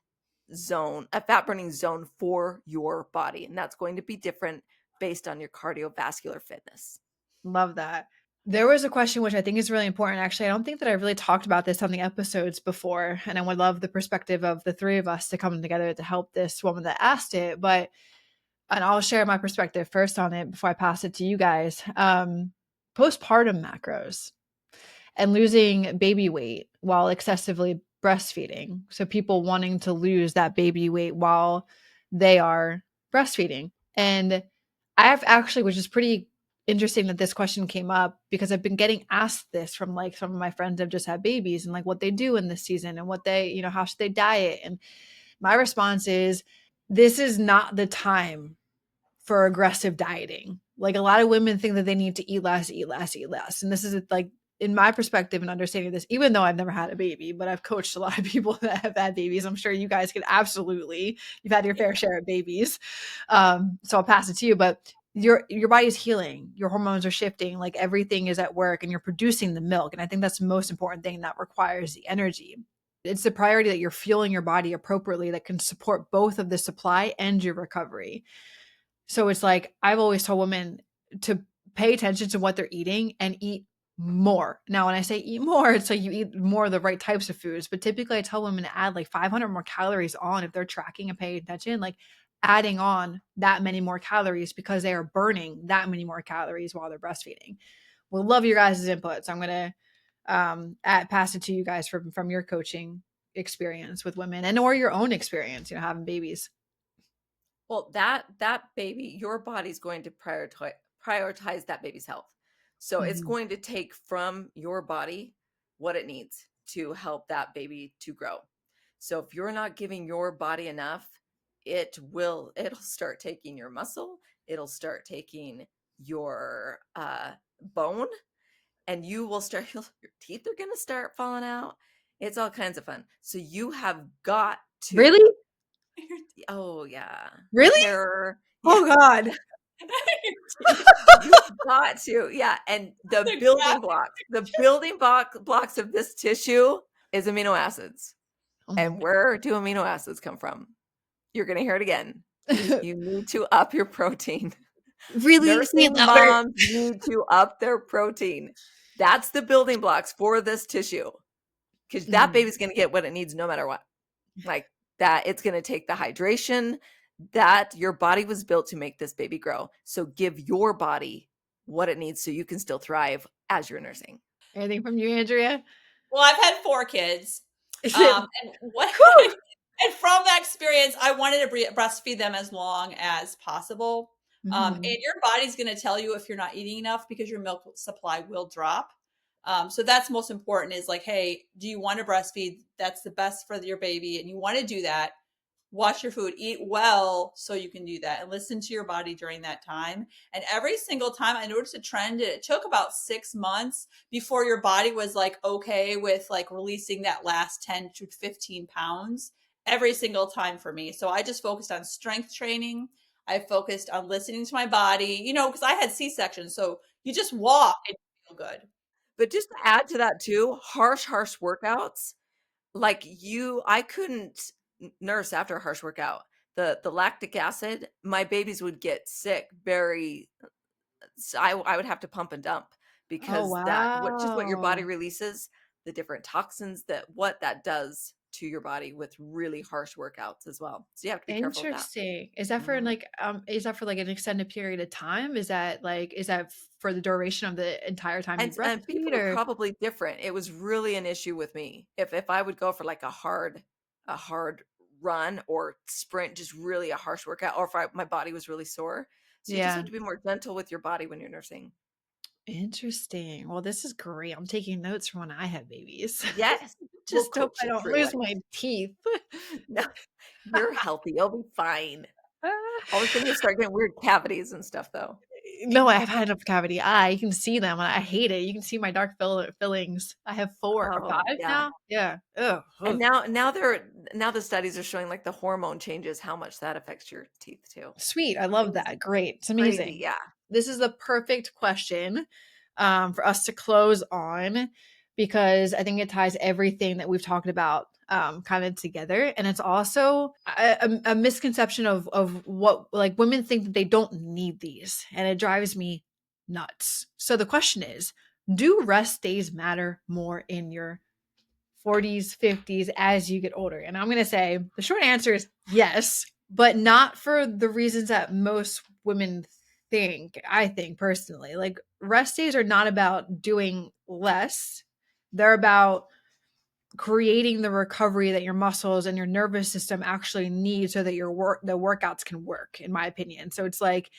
zone, a fat burning zone for your body. And that's going to be different based on your cardiovascular fitness. Love that. There was a question which I think is really important. Actually, I don't think that I really talked about this on the episodes before, and I would love the perspective of the three of us to come together to help this woman that asked it. And I'll share my perspective first on it before I pass it to you guys. Postpartum macros and losing baby weight while excessively breastfeeding. So people wanting to lose that baby weight while they are breastfeeding. And I've actually, which is pretty interesting that this question came up, because I've been getting asked this from like some of my friends that have just had babies and like what they do in this season and what they, how should they diet? And my response is, this is not the time for aggressive dieting. Like, a lot of women think that they need to eat less, eat less, eat less. And this is like, in my perspective and understanding this, even though I've never had a baby, but I've coached a lot of people that have had babies. I'm sure you guys could absolutely, you've had your fair share of babies. So I'll pass it to you, but your body's healing, your hormones are shifting, like everything is at work and you're producing the milk. And I think that's the most important thing that requires the energy. It's the priority that you're fueling your body appropriately that can support both of the supply and your recovery. So it's like, I've always told women to pay attention to what they're eating and eat more. Now, when I say eat more, it's like you eat more of the right types of foods. But typically I tell women to add like 500 more calories on if they're tracking and paying attention, like adding on that many more calories because they are burning that many more calories while they're breastfeeding. We'll love your guys' input. So I'm going to pass it to you guys from your coaching experience with women and or your own experience, having babies. Well, that baby, your body's going to prioritize that baby's health. So it's going to take from your body what it needs to help that baby to grow. So if you're not giving your body enough, it'll start taking your muscle, it'll start taking your bone, and you will start, your teeth are going to start falling out. It's all kinds of fun. So you have got to. Really? Oh yeah. Really? Hair. Oh Yeah. God. You've got to. Yeah. And the building blocks of this tissue is amino acids. Oh And where do amino acids come from? You're going to hear it again. You need to up your protein. Really? Nursing moms need to up their protein. That's the building blocks for this tissue. Because that baby's going to get what it needs no matter what. Like that, it's going to take the hydration that your body was built to make this baby grow. So give your body what it needs so you can still thrive as you're nursing. Anything from you, Andrea? Well, I've had 4 kids. And from that experience, I wanted to breastfeed them as long as possible. And your body's going to tell you if you're not eating enough because your milk supply will drop. So that's most important, is like, hey, do you want to breastfeed? That's the best for your baby. And you want to do that. Watch your food, eat well so you can do that, and listen to your body during that time. And every single time I noticed a trend, it took about 6 months before your body was like, okay with like releasing that last 10 to 15 pounds every single time for me. So I just focused on strength training. I focused on listening to my body, because I had C-sections. So you just walk and you feel good. But just to add to that too, harsh workouts, like I couldn't nurse after a harsh workout. The lactic acid, my babies would get sick so I would have to pump and dump because just what your body releases, the different toxins, what that does to your body with really harsh workouts as well. So you have to be careful of that. Interesting. Is that for like an extended period of time? Is that for the duration of the entire time you breastfeed? And people are probably different. It was really an issue with me. If I would go for like a hard run or sprint, just really a harsh workout, or if my body was really sore. So you just have to be more gentle with your body when you're nursing. Interesting. Well, this is great. I'm taking notes from when I had babies. Yes. Just hope I don't lose my teeth. No, you're healthy. You'll be fine. All of a sudden you start getting weird cavities and stuff though. No, I've had enough cavity. You can see them. I hate it. You can see my dark fillings. I have 4 or 5 now. Yeah. Ugh. And now the studies are showing like the hormone changes, how much that affects your teeth too. Sweet. I love that. Great. It's amazing. Crazy, yeah. This is the perfect question for us to close on, because I think it ties everything that we've talked about kind of together. And it's also a misconception of what, like, women think that they don't need these, and it drives me nuts. So the question is, do rest days matter more in your 40s, 50s as you get older? And I'm going to say the short answer is yes, but not for the reasons that most women think. I think personally, like, rest days are not about doing less. They're about creating the recovery that your muscles and your nervous system actually need so that the workouts can work, in my opinion. So it's like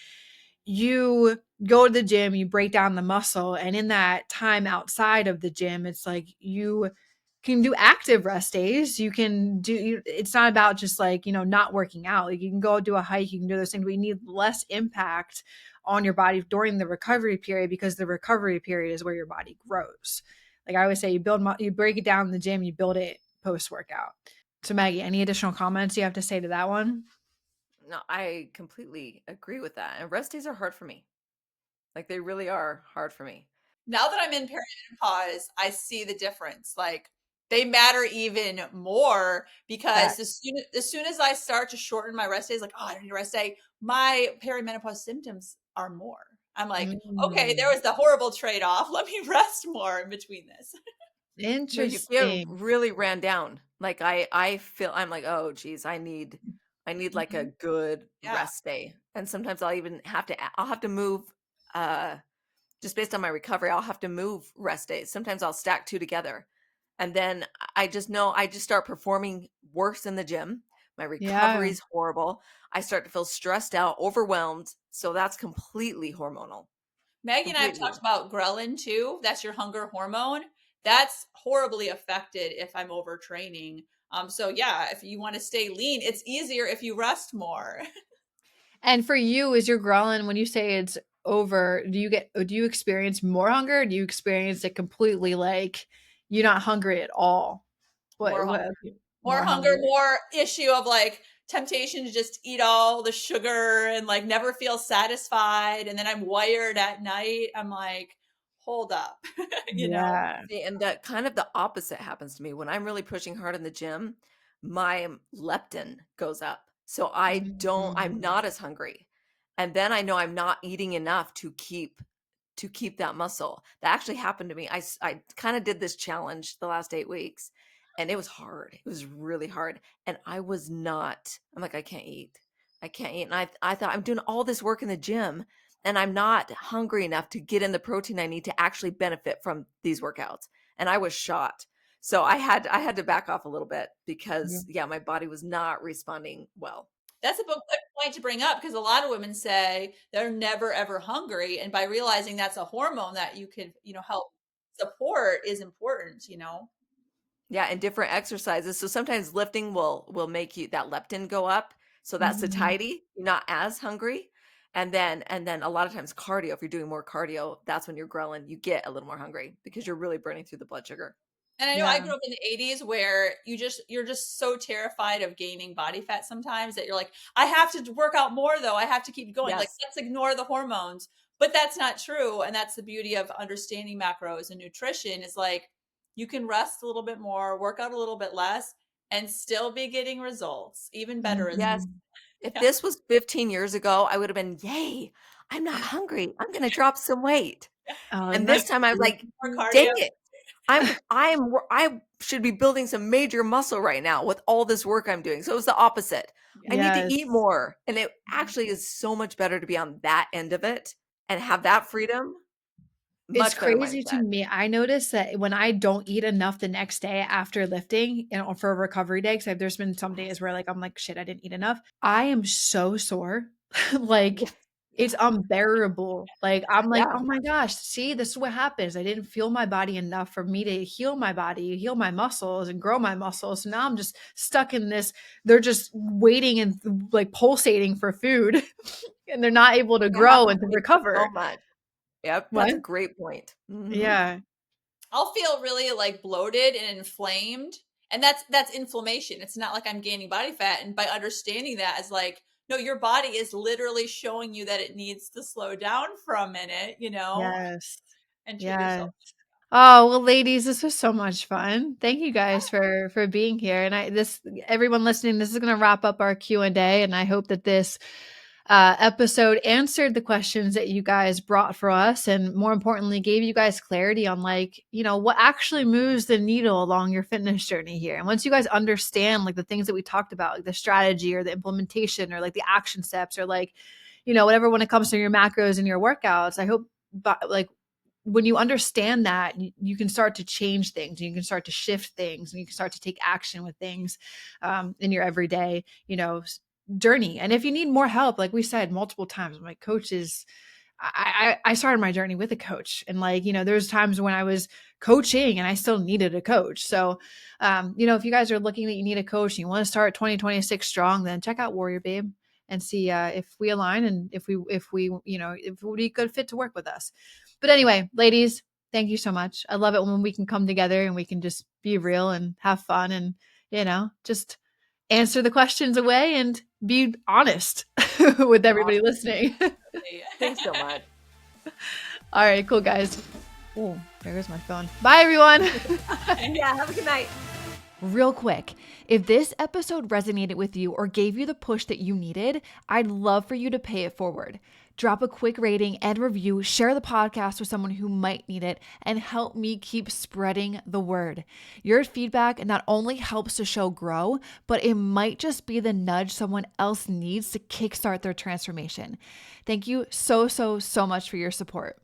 you go to the gym, you break down the muscle, and in that time outside of the gym, it's like you can do active rest days. You can do, it's not about just like, not working out. Like you can go do a hike, you can do those things, but you need less impact on your body during the recovery period, because the recovery period is where your body grows. Like I always say, you break it down in the gym, you build it post workout. So Maggie, any additional comments you have to say to that one? No, I completely agree with that. And rest days are hard for me. Like they really are hard for me. Now that I'm in perimenopause, I see the difference. Like they matter even more because Facts. as soon as I start to shorten my rest days, like, oh, I don't need a rest day, my perimenopause symptoms are more. I'm like, okay, there Mm, was the horrible trade-off. Let me rest more in between this. No, you feel interesting. really ran down. Like I feel I'm like, oh geez, I need like a Mhm. good Yeah. rest day. And sometimes I'll even have to I'll have to move uh just based on my recovery, I'll have to move rest days. Sometimes I'll stack two together. And then I just know I just start performing worse in the gym. My Yeah. recovery's horrible. I start to feel stressed out, overwhelmed. So that's completely hormonal. Maggie and I have talked Completely. about ghrelin too. That's your hunger hormone. That's horribly affected if I'm overtraining. So yeah, if you want to stay lean, it's easier if you rest more. And for you, is your ghrelin, when you say it's over, do you experience more hunger? Or do you experience it completely like you're not hungry at all? More What hunger. More more hunger, hungry? more issue of like temptation to just eat all the sugar and like never feel satisfied. And then I'm wired at night. I'm like, hold up, you know? Yeah. See, and that kind of the opposite happens to me. When I'm really pushing hard in the gym, my leptin goes up. So I'm Mhm. not as hungry. And then I know I'm not eating enough to keep that muscle. That actually happened to me. I kind of did this challenge the last 8 weeks and it was hard. It was really hard. And I was not, I'm like, I can't eat. I can't eat. And I thought I'm doing all this work in the gym and I'm not hungry enough to get in the protein I need to actually benefit from these workouts. And I was shot. So I had to back off a little bit Yeah. because yeah, my body was not responding well. That's a good point to bring up because a lot of women say they're never ever hungry. And by realizing that's a hormone that you can, help support is important. Yeah, and different exercises. So sometimes lifting will make you that leptin go up. So that's Mhm. satiety, you're not as hungry. And then a lot of times cardio, if you're doing more cardio, that's when you're ghrelin, you get a little more hungry because you're really burning through the blood sugar. And I know I Yeah. grew up in the 80s where you're just so terrified of gaining body fat sometimes that you're like, I have to work out more though. I have to keep going. Like, Yes. let's ignore the hormones. But that's not true. And that's the beauty of understanding macros and nutrition is like you can rest a little bit more, work out a little bit less, and still be getting results. Even better results. Yes. Mhm. If Yeah. this was 15 years ago, I would have been, "Yay, I'm not hungry. I'm gonna drop some weight." Oh, And isn't Like this that time I was like, more "Dang cardio. it. I should be building some major muscle right now with all this work I'm doing." So it was the opposite. I need to eat Yes. more, and it actually is so much better to be on that end of it and have that freedom. It's Much better crazy to mindset. me. I notice that when I don't eat enough the next day after lifting and for a recovery day, because there's been some days where like I'm like, shit, I didn't eat enough. I am so sore. Like Yes. it's Yeah. unbearable. Like I'm like, Yeah. oh my gosh, see, this is what happens. I didn't feel my body enough for me to heal my body, heal my muscles, and grow my muscles. So now I'm just stuck in this. They're just waiting and like pulsating for food, and they're not able to It grow happens and to to me so recover. much. Yep, that's What? a great point. Mhm. Yeah. I'll feel really like bloated and inflamed. And that's inflammation. It's not like I'm gaining body fat. And by understanding that as like, no, your body is literally showing you that it needs to slow down for a minute, Yes. and treat Yeah. yourself. Oh, well, ladies, this was so much fun. Thank you guys for being here. And everyone listening, this is going to wrap up our Q&A, and I hope that this episode answered the questions that you guys brought for us, and more importantly, gave you guys clarity on like, what actually moves the needle along your fitness journey here. And once you guys understand like the things that we talked about, like the strategy or the implementation or like the action steps or like, whatever when it comes to your macros and your workouts, I hope like when you understand that, you can start to change things, you can start to shift things, and you can start to take action with things in your everyday, journey. And if you need more help, like we said multiple times, my coach is, I started my journey with a coach, and there's times when I was coaching and I still needed a coach. So, if you guys are looking that you need a coach and you want to start 2026 strong, then check out WarriorBabe and see if we align and if we if it would be a good fit to work with us. But anyway, ladies, thank you so much. I love it when we can come together and we can just be real and have fun and just answer the questions away and be honest with everybody listening. Thanks so much. All right, cool, guys. Oh, there goes my phone. Bye, everyone. Yeah, have a good night. Real quick, if this episode resonated with you or gave you the push that you needed, I'd love for you to pay it forward. Drop a quick rating and review, share the podcast with someone who might need it, and help me keep spreading the word. Your feedback not only helps the show grow, but it might just be the nudge someone else needs to kickstart their transformation. Thank you so much for your support.